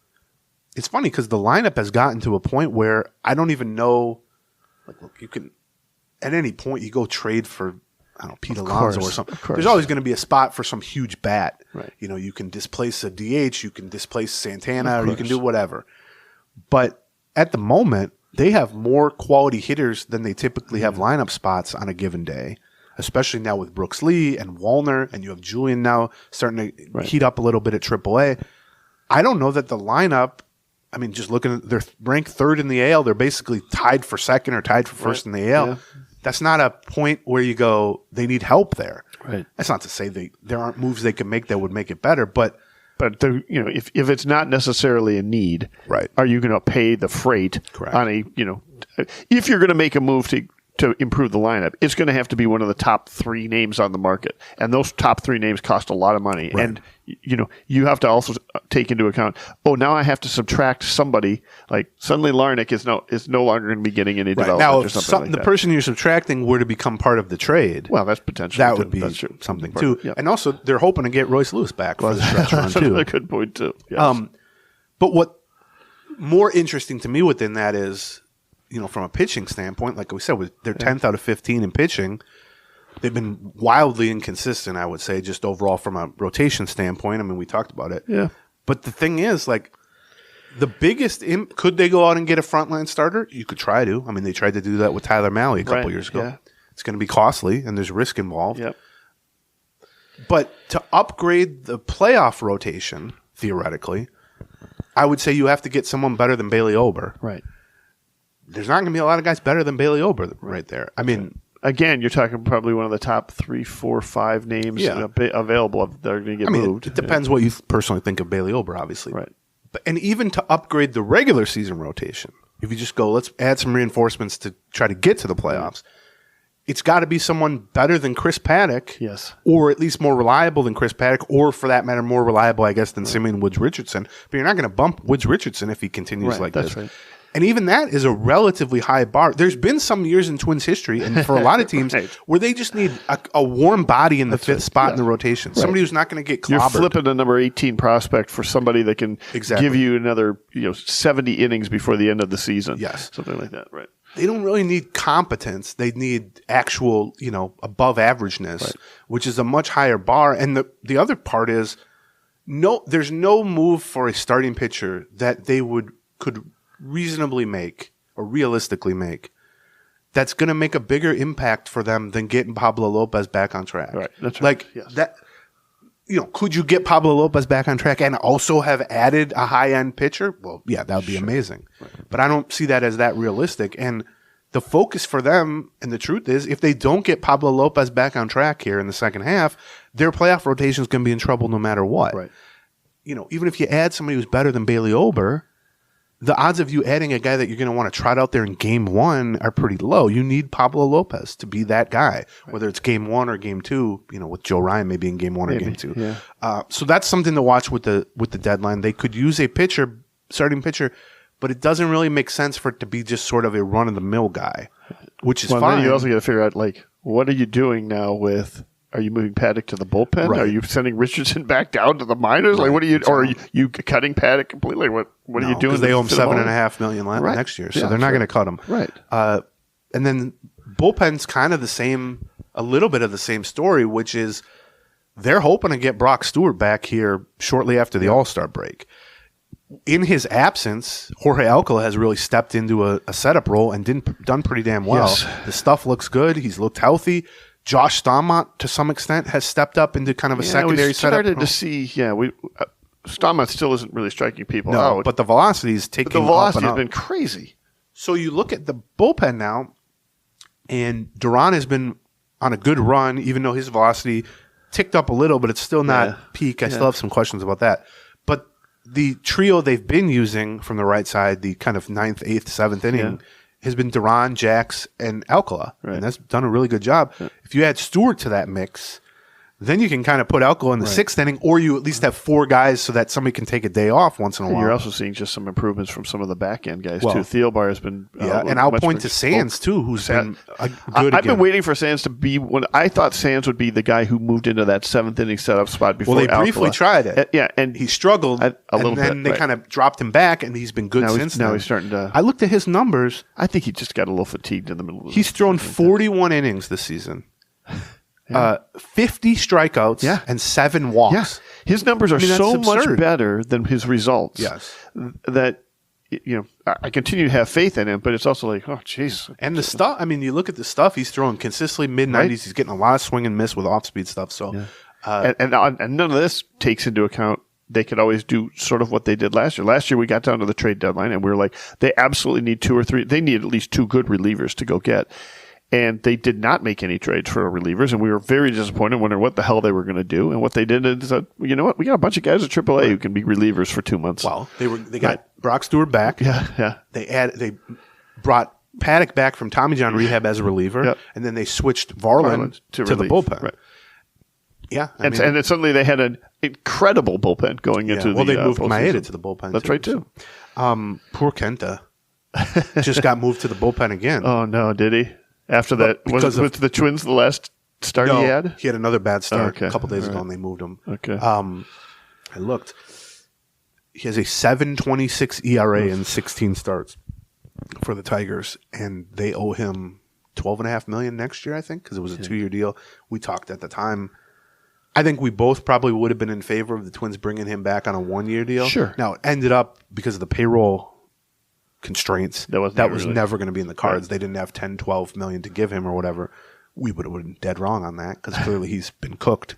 It's funny because the lineup has gotten to a point where I don't even know. Like, look, you can at any point you go trade for Pete Alonso or something. There's always going to be a spot for some huge bat. Right. You can displace a DH, you can displace Santana, or you can do whatever. But at the moment, they have more quality hitters than they typically have lineup spots on a given day. Especially now with Brooks Lee and Wallner, and you have Julian now starting to heat up a little bit at AAA. I don't know that the lineup. I mean, just looking at, they're ranked third in the AL. They're basically tied for second or tied for first in the AL. Yeah. That's not a point where you go, they need help there. Right. That's not to say there aren't moves they can make that would make it better, but if it's not necessarily a need, are you going to pay the freight on if you're going to make a move to improve the lineup, it's going to have to be one of the top 3 names on the market. And those top 3 names cost a lot of money. Right. And, you have to also take into account, now I have to subtract somebody. Like, suddenly Larnach is no longer going to be getting any development now, or something like the that. person you're subtracting were to become part of the trade. Well, that's potential. That would be something, too. Yep. And also, they're hoping to get Royce Lewis back for the stretch run, too. That's another good point, too. Yes. But what more interesting to me within that is, from a pitching standpoint, like we said, they're 10th out of 15 in pitching. They've been wildly inconsistent, I would say, just overall from a rotation standpoint. I mean, we talked about it. Yeah. But the thing is, like, the biggest could they go out and get a frontline starter? You could try to. I mean, they tried to do that with Tyler Mahle a couple years ago. Yeah. It's going to be costly, and there's risk involved. Yep. But to upgrade the playoff rotation, theoretically, I would say you have to get someone better than Bailey Ober. Right. There's not going to be a lot of guys better than Bailey Ober right there. I mean, again, you're talking probably one of the top 3, 4, 5 names available that are going to get moved. It depends what you personally think of Bailey Ober, obviously. Right. And even to upgrade the regular season rotation, if you just go, let's add some reinforcements to try to get to the playoffs, it's got to be someone better than Chris Paddock. Yes. Or at least more reliable than Chris Paddock, or for that matter, more reliable, I guess, than Simeon Woods Richardson. But you're not going to bump Woods Richardson if he continues like this. Right. And even that is a relatively high bar. There's been some years in Twins history, and for a lot of teams, where they just need a warm body in the fifth spot in the rotation. Somebody who's not going to get clobbered. You're flipping a number 18 prospect for somebody that can give you another 70 innings before the end of the season. Yes. Something like that, right. They don't really need competence. They need actual, above averageness, which is a much higher bar. And the other part is, there's no move for a starting pitcher that they could reasonably make or realistically make that's going to make a bigger impact for them than getting Pablo Lopez back on track. Right. That's right. That. Could you get Pablo Lopez back on track and also have added a high-end pitcher? Well, yeah, that would be amazing. Right. But I don't see that as that realistic. And the focus for them, and the truth is, if they don't get Pablo Lopez back on track here in the second half, their playoff rotation is going to be in trouble no matter what. Right. Even if you add somebody who's better than Bailey Ober, the odds of you adding a guy that you're going to want to trot out there in game one are pretty low. You need Pablo Lopez to be that guy, whether it's game one or game two, with Joe Ryan maybe in game one or game two. Yeah. So that's something to watch with the deadline. They could use a starting pitcher, but it doesn't really make sense for it to be just sort of a run-of-the-mill guy, which is fine. Then you also got to figure out, what are you doing now with – are you moving Paddock to the bullpen? Right. Are you sending Richardson back down to the minors? Right. What are you – or are you cutting Paddock completely? What are you doing? Because they owe him $7.5 million next year, so they're not going to cut him. Right. And then bullpen's kind of a little bit of the same story, which is they're hoping to get Brock Stewart back here shortly after the All-Star break. In his absence, Jorge Alcala has really stepped into a setup role and done pretty damn well. Yes. The stuff looks good. He's looked healthy. Josh Staumont, to some extent, has stepped up into kind of a secondary setup. We started to see, Staumont still isn't really striking people No, out. but the velocity is taking the velocity up has and been crazy. So you look at the bullpen now, and Duran has been on a good run, even though his velocity ticked up a little, but it's still not peak. I still have some questions about that. But the trio they've been using from the right side, the kind of 9th, 8th, 7th inning, has been Duran, Jax, and Alcala. Right. And that's done a really good job. Yeah. If you add Stewart to that mix, then you can kind of put Alcala in the 6th inning, or you at least have 4 guys so that somebody can take a day off once in a while. You're also seeing just some improvements from some of the back end guys too. Thielbar has been and I'll point to Sands too, who's been good. I've been waiting for Sands to be when I thought Sands would be the guy who moved into that 7th inning setup spot before. Well, they briefly tried it, and he struggled a little bit. And then they kind of dropped him back, and he's been good since. Now he's starting to. I looked at his numbers. I think he just got a little fatigued in the middle. He's thrown 41 innings this season. 50 strikeouts and 7 walks. Yeah. His numbers are so much better than his results. Yes. That, I continue to have faith in him, but it's also like, oh, jeez. And the stuff, you look at the stuff he's throwing consistently mid-90s. Right. He's getting a lot of swing and miss with off-speed stuff. So, and none of this takes into account they could always do sort of what they did last year. Last year, we got down to the trade deadline, and we were like, they absolutely need 2 or 3. They need at least 2 good relievers to go get. And they did not make any trades for relievers, and we were very disappointed, wondering what the hell they were going to do. And what they did is, you know what, we got a bunch of guys at AAA who can be relievers for 2 months. Well, they got Brock Stewart back. Yeah. They brought Paddock back from Tommy John rehab as a reliever, and then they switched Varland to the bullpen. Right. Yeah, and then suddenly they had an incredible bullpen going into the. Well, they moved Maeda to the bullpen. That's right too. Poor Kenta just got moved to the bullpen again. Oh no, did he? After that, was the Twins the last start he had? He had another bad start a couple days ago, and they moved him. Okay. I looked. He has a 7.26 ERA in 16 starts for the Tigers, and they owe him $12.5 million next year, I think, because it was a 2-year deal. We talked at the time. I think we both probably would have been in favor of the Twins bringing him back on a 1-year deal. Sure. Now, it ended up because of the payroll constraints that was never going to be in the cards. Right. They didn't have 10-12 million to give him or whatever. We would have been dead wrong on that because clearly he's been cooked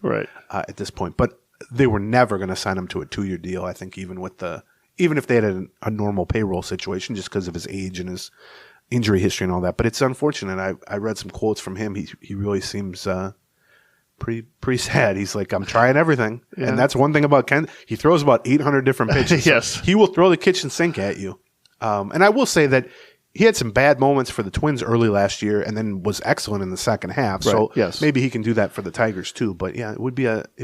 at this point. But they were never going to sign him to a 2-year deal. I think even if they had a normal payroll situation, just because of his age and his injury history and all that. But it's unfortunate. I read some quotes from him. He really seems pretty sad. He's like, I'm trying everything, and that's one thing about Ken. He throws about 800 different pitches. Yes, so he will throw the kitchen sink at you. And I will say that he had some bad moments for the Twins early last year, and then was excellent in the second half. Right. So maybe he can do that for the Tigers too. But yeah, it'd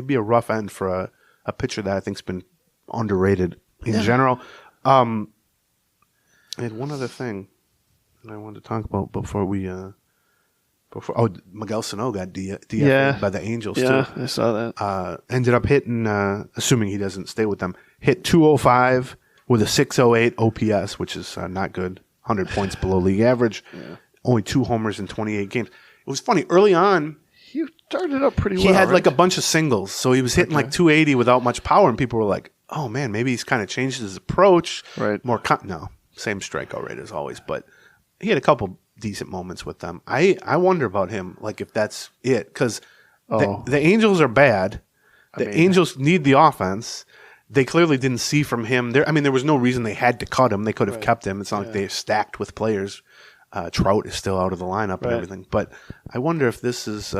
be a rough end for a pitcher that I think's been underrated in general. I had one other thing that I wanted to talk about before we. Miguel Sano got DFA'd by the Angels too. Yeah, I saw that. Ended up hitting, assuming he doesn't stay with them, hit 205 with a 608 OPS, which is not good. 100 points below league average. Yeah. Only 2 homers in 28 games. It was funny. Early on, he started up pretty well. He had like a bunch of singles, so he was hitting like 280 without much power, and people were like, "Oh man, maybe he's kind of changed his approach." Right. No, same strikeout rate as always, but he had a couple decent moments with them. I wonder about him, like if that's it, because the Angels are bad. Angels need the offense. They clearly didn't see from him there. I mean, there was no reason they had to cut him. They could have kept him. It's not like they're stacked with players. Trout is still out of the lineup and Right. everything. But I wonder if this is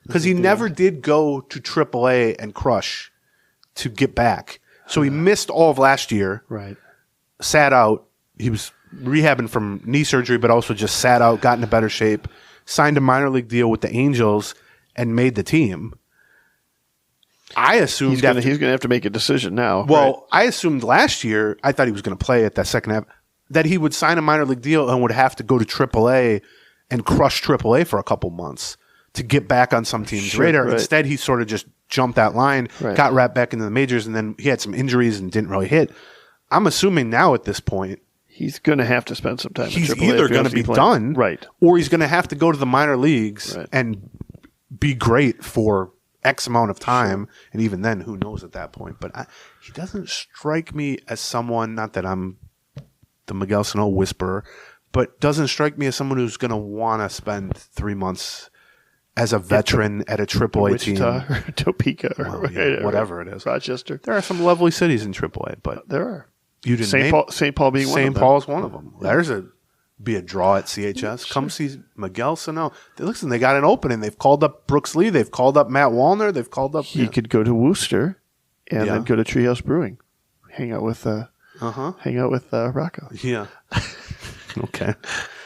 because he never did go to AAA and crush to get back. So he missed all of last year, Right. sat out. He was rehabbing from knee surgery, but also just sat out, got into better shape, signed a minor league deal with the Angels, and made the team. I assumed He's going to have to make a decision now. Well, I assumed last year, I thought he was going to play at that second half, that he would sign a minor league deal and would have to go to AAA and crush AAA for a couple months to get back on some team's radar. right. Instead, he sort of just jumped that line, Right. got wrapped back into the majors, and then he had some injuries and didn't really hit. I'm assuming now at this point, he's going to have to spend some time. he's at AAA either if he going wants to be playing. done, Right. or he's going to have to go to the minor leagues Right. and be great for X amount of time, and even then, who knows at that point. But he doesn't strike me as someone, not that I'm the Miguel Sano whisperer, but doesn't strike me as someone who's going to want to spend 3 months as a veteran at a AAA team. Wichita or Topeka or whatever it is. Rochester. There are some lovely cities in AAA, but There are. you didn't St. name Paul, St. Paul being one of St. them. Paul is one of them. There's be a draw at CHS. Come see Miguel Sano. Listen, they got an opening. They've called up Brooks Lee. They've called up Matt Wallner. They've called up. He could go to Worcester and Yeah. then go to Treehouse Brewing, hang out with Rocco. Yeah. Okay.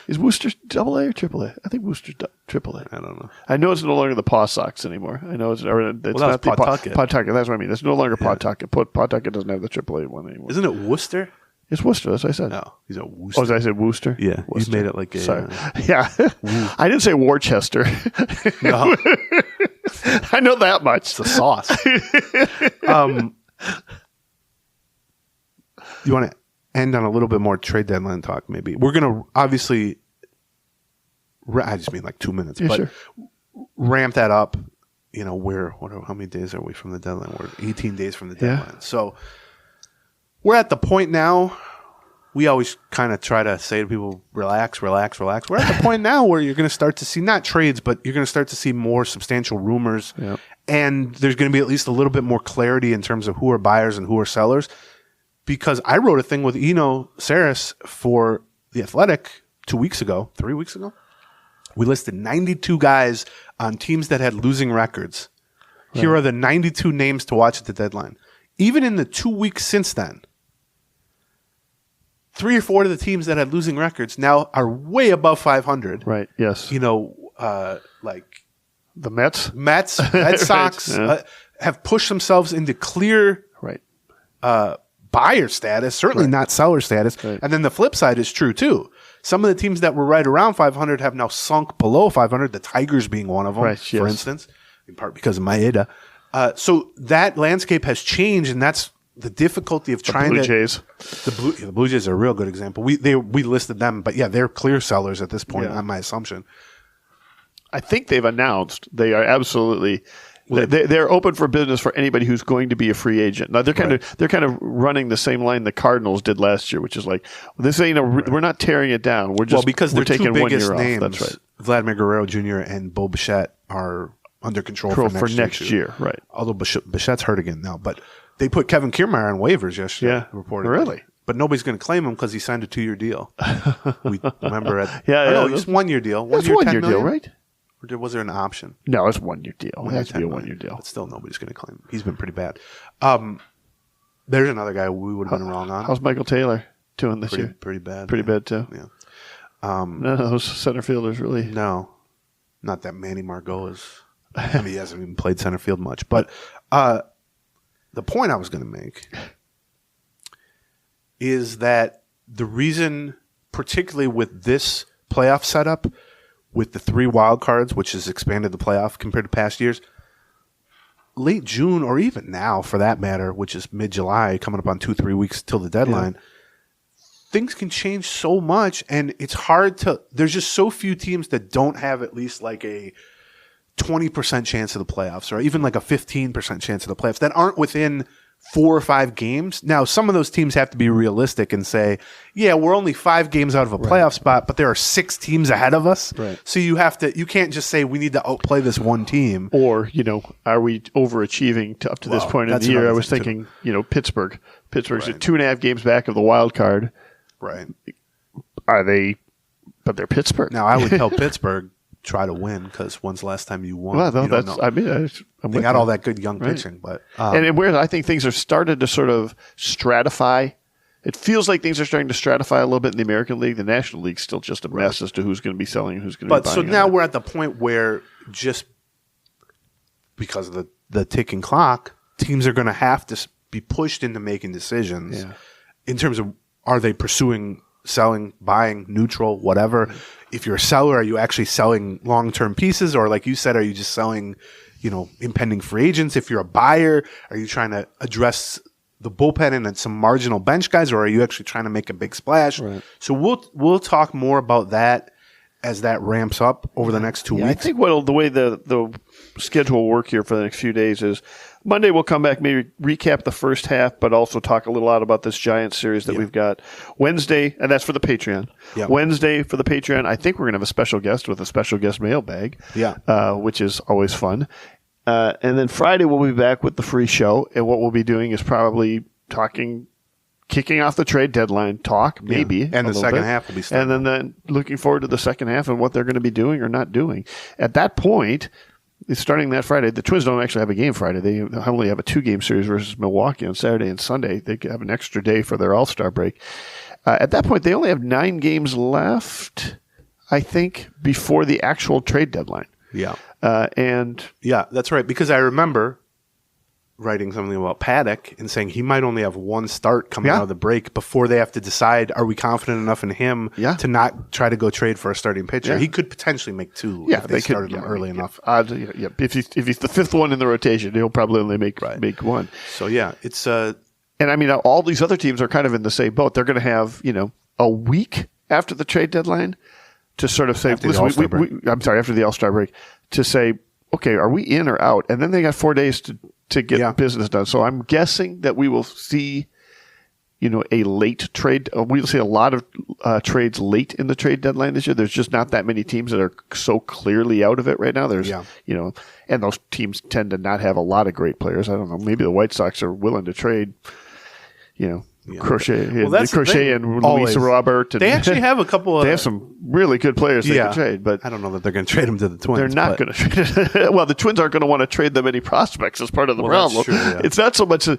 Is Worcester AA or AAA? I think Worcester's AAA. I don't know. I know it's no longer the Paw Sox anymore. I know it's that was not the Pawtucket. Pawtucket. That's what I mean. It's no longer Pawtucket. Pawtucket doesn't have the AAA one anymore. Isn't it Worcester? It's Worcester. That's what I said. No, he's at Worcester. Oh, I said Worcester? Yeah, he's made it like a. Sorry. Yeah. I didn't say Worcester. No, I know that much. it's a sauce. You want to end on a little bit more trade deadline talk? Maybe we're gonna obviously. I just mean like 2 minutes, Yeah, but sure. ramp that up. You know, how many days are we from the deadline? We're 18 days from the Yeah. deadline. So we're at the point now. We always kind of try to say to people, relax, relax, relax. We're at the point now where you're going to start to see, not trades, but you're going to start to see more substantial rumors. Yep. And there's going to be at least a little bit more clarity in terms of who are buyers and who are sellers. Because I wrote a thing with Eno Saris for The Athletic 3 weeks ago. We listed 92 guys on teams that had losing records. Right. Here are the 92 names to watch at the deadline. Even in the 2 weeks since then, 3 or 4 of the teams that had losing records now are way above 500. Right. Yes. You know, like the Mets, Red Sox yeah. have pushed themselves into clear right. Buyer status, certainly Right. not seller status. Right. And then the flip side is true too. Some of the teams that were right around 500 have now sunk below 500. The Tigers being one of them, Right, for yes. instance, in part because of Maeda. So that landscape has changed, and that's the difficulty of trying Blue to. Jays. The Blue Jays are a real good example. We listed them, but yeah, they're clear sellers at this point, Yeah. on my assumption. I think they've announced they are absolutely. They're open for business for anybody who's going to be a free agent. Now they're kind of running the same line the Cardinals did last year, which is like this ain't we're not tearing it down. We're just because we're their taking two 1 biggest year names, off. That's right. Vladimir Guerrero Jr. and Bo Bichette, are under control for next year. Right. Although Bichette's hurt again now, but they put Kevin Kiermaier on waivers yesterday. Yeah. Reported. Really? But nobody's going to claim him because he signed a 2-year deal. We remember it. Yeah, No, yeah. it's 1 year deal. That's 1 year deal, right? Or was there an option? No, it's 1 year deal. It has to be a 10 1 year million. deal. But still, nobody's going to claim him. He's been pretty bad. There's another guy we would have been wrong on. How's Michael Taylor doing this year? Pretty bad. Pretty bad too. Yeah. None of those center fielders really. No, not that Manny Margot is. I mean, he hasn't even played center field much. But the point I was going to make is that the reason, particularly with this playoff setup, with the 3 wild cards, which has expanded the playoff compared to past years, late June, or even now for that matter, which is mid-July, coming up on 2-3 weeks till the deadline, things can change so much, and it's hard to – there's just so few teams that don't have at least like a 20% chance of the playoffs, or even like a 15% chance of the playoffs, that aren't within 4 or 5 games. Now, some of those teams have to be realistic and say, yeah, we're only 5 games out of a playoff spot, but there are 6 teams ahead of us. Right. So you can't just say we need to outplay this one team. Or, are we overachieving up to this point in that's the year? another I was thing, thinking, Pittsburgh. Pittsburgh's Right. 2.5 games back of the wild card. Right. Are they But they're Pittsburgh. Now, I would tell Pittsburgh, try to win, because when's the last time you won? Well, no, you don't that's. know. I mean, They got all that good young pitching, but and where I think things are started to sort of stratify. It feels like things are starting to stratify a little bit in the American League. The National League's still just a mess as to who's going to be selling and who's going to be buying. But so now we're at the point where just because of the ticking clock, teams are going to have to be pushed into making decisions in terms of, are they pursuing selling, buying, neutral, whatever. If you're a seller, are you actually selling long-term pieces, or like you said, are you just selling, impending free agents? If you're a buyer, are you trying to address the bullpen and then some marginal bench guys, or are you actually trying to make a big splash? Right. So we'll talk more about that as that ramps up over the next 2 weeks. I think the way the schedule will work here for the next few days is Monday we'll come back, maybe recap the first half, but also talk a little lot about this Giants series that we've got. Wednesday, and that's for the Patreon. Yeah. Wednesday for the Patreon, I think we're going to have a special guest with a special guest mailbag, which is always fun. And then Friday we'll be back with the free show, and what we'll be doing is probably kicking off the trade deadline talk, maybe. And the second half will be starting. And then looking forward to the second half and what they're going to be doing or not doing. At that point, starting that Friday, the Twins don't actually have a game Friday. They only have a 2-game series versus Milwaukee on Saturday and Sunday. They have an extra day for their All-Star break. At that point, they only have 9 games left, I think, before the actual trade deadline. Yeah. Yeah, that's right. Because I remember writing something about Paddock and saying he might only have 1 start coming out of the break before they have to decide, are we confident enough in him to not try to go trade for a starting pitcher? Yeah. He could potentially make 2 if they started him early enough. If he's the 5th one in the rotation, he'll probably only make 1. So, it's and I mean, all these other teams are kind of in the same boat. They're going to have, a week after the trade deadline to sort of say, after the All-Star break, to say, okay, are we in or out? And then they got 4 days to get business done. So I'm guessing that we will see, a late trade. We'll see a lot of trades late in the trade deadline this year. There's just not that many teams that are so clearly out of it right now. There's, and those teams tend to not have a lot of great players. I don't know. Maybe the White Sox are willing to trade, Crochet and Luis Robert. And they actually have a couple of... They have some really good players they can trade, but... I don't know that they're going to trade them to the Twins. They're not going to trade them. Well, the Twins aren't going to want to trade them any prospects as part of the problem. That's true, It's not so much...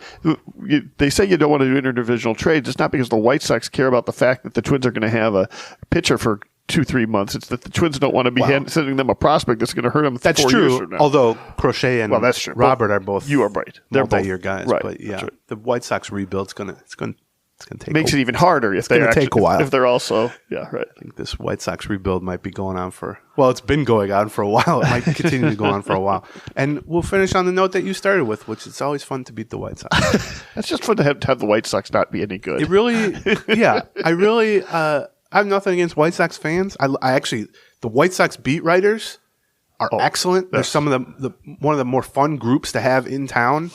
They say you don't want to do interdivisional trades. It's not because the White Sox care about the fact that the Twins are going to have a pitcher for 2-3 months. It's that the Twins don't want to be sending them a prospect that's going to hurt them 4 years from now. Although Crochet and that's true. Robert are both you are right. They're multi-year guys. Right. But the White Sox rebuild's going to take makes it even harder if they take a while. If they're also right. I think this White Sox rebuild might be going on it's been going on for a while. It might continue to go on for a while. And we'll finish on the note that you started with, which is always fun to beat the White Sox. It's just fun to have the White Sox not be any good. It really, I have nothing against White Sox fans. I actually, the White Sox beat writers are excellent. They're some of one of the more fun groups to have in town.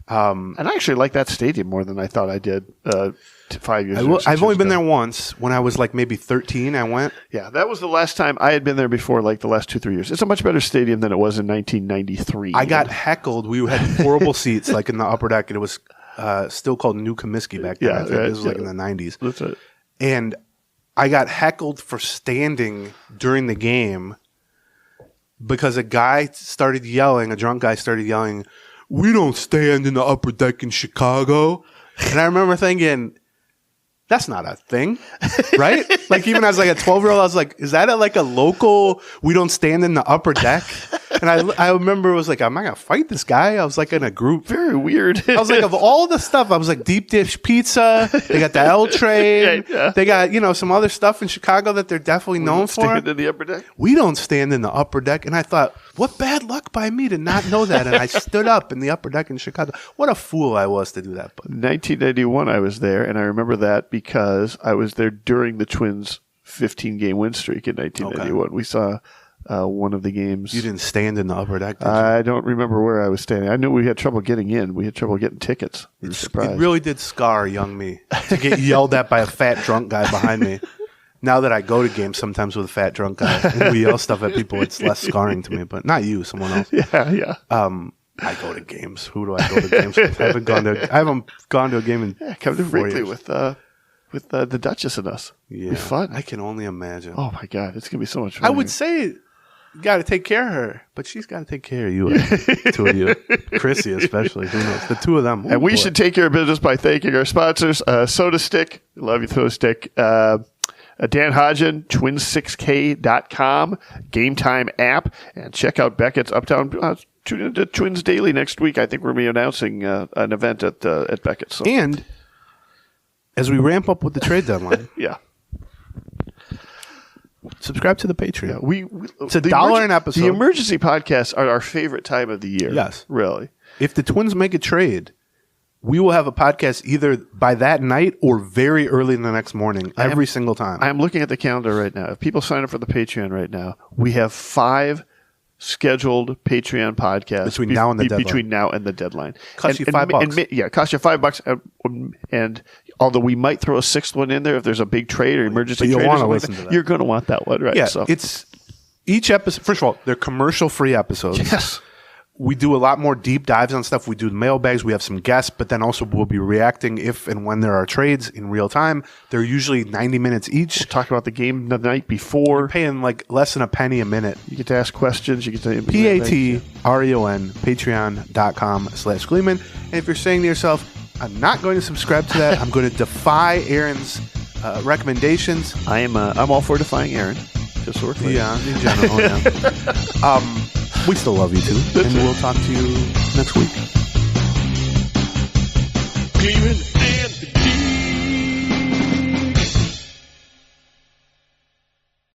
And I actually like that stadium more than I thought I did 5 years ago. I've only been there once. When I was like maybe 13, I went. Yeah, that was the last time I had been there before, like the last 2-3 years. It's a much better stadium than it was in 1993. I got heckled. We had horrible seats like in the upper deck, and it was still called New Comiskey back then. I think this was like in the 90s. That's it. And I got heckled for standing during the game because a drunk guy started yelling, "We don't stand in the upper deck in Chicago." And I remember thinking, that's not a thing, right? Like even as like a 12-year-old, I was like, is that like a local, we don't stand in the upper deck? And I remember it was like, I'm not going to fight this guy. I was like in a group. Very weird. I was like, of all the stuff, I was like deep dish pizza. They got the L train. They got, some other stuff in Chicago that they're definitely known for. Stand in the upper deck? We don't stand in the upper deck. And I thought, what bad luck by me to not know that. And I stood up in the upper deck in Chicago. What a fool I was to do that. But 1991, I was there. And I remember that because I was there during the Twins' 15-game win streak in 1991. Okay. We saw one of the games. You didn't stand in the upper deck, did you? I don't remember where I was standing. I knew we had trouble getting in. We had trouble getting tickets. It really did scar young me to get yelled at by a fat drunk guy behind me. Now that I go to games sometimes with a fat drunk guy and we yell stuff at people, it's less scarring to me. But not you, someone else. Yeah. I go to games. Who do I go to games with? I haven't gone to a game in come to Wrigley with with the Duchess and us. Yeah, It'll be fun. I can only imagine. Oh my God, it's gonna be so much fun. I would say you got to take care of her, but she's got to take care of you. Two of you, Chrissy especially. Who knows? The two of them. And we should take care of business by thanking our sponsors, Soda Stick. Love you, Soda Stick. Dan Hodgen, twins6k.com, Game Time app, and check out Beckett's Uptown. Tune into Twins Daily next week. I think we're going to be announcing an event at Beckett's. So. And as we ramp up with the trade deadline, Yeah. subscribe to the Patreon. It's the $1 an episode. The emergency podcasts are our favorite time of the year. Yes. Really. If the Twins make a trade, we will have a podcast either by that night or very early in the next morning, every single time. I'm looking at the calendar right now. If people sign up for the Patreon right now, we have 5 scheduled Patreon podcasts Between now and the deadline. Between now and the deadline. Cost you $5. Yeah, it costs you $5. And although we might throw a 6th one in there if there's a big trade or emergency you'll trade, wanna or listen to that. You're going to want that one, right? Yeah, So. it's each episode. First of all, they're commercial-free episodes. Yes. We do a lot more deep dives on stuff. We do mailbags. We have some guests, but then also we'll be reacting if and when there are trades in real time. They're usually 90 minutes each. We'll talk about the game the night before. You're paying like less than a penny a minute. You get to ask questions. You get to Patreon, patreon.com/Gleeman. And if you're saying to yourself, I'm not going to subscribe to that, I'm going to defy Aaron's recommendations. I'm all for defying Aaron. Just so we're clear. Yeah, in general, yeah. We still love you too, and we'll talk to you next week. Gleeman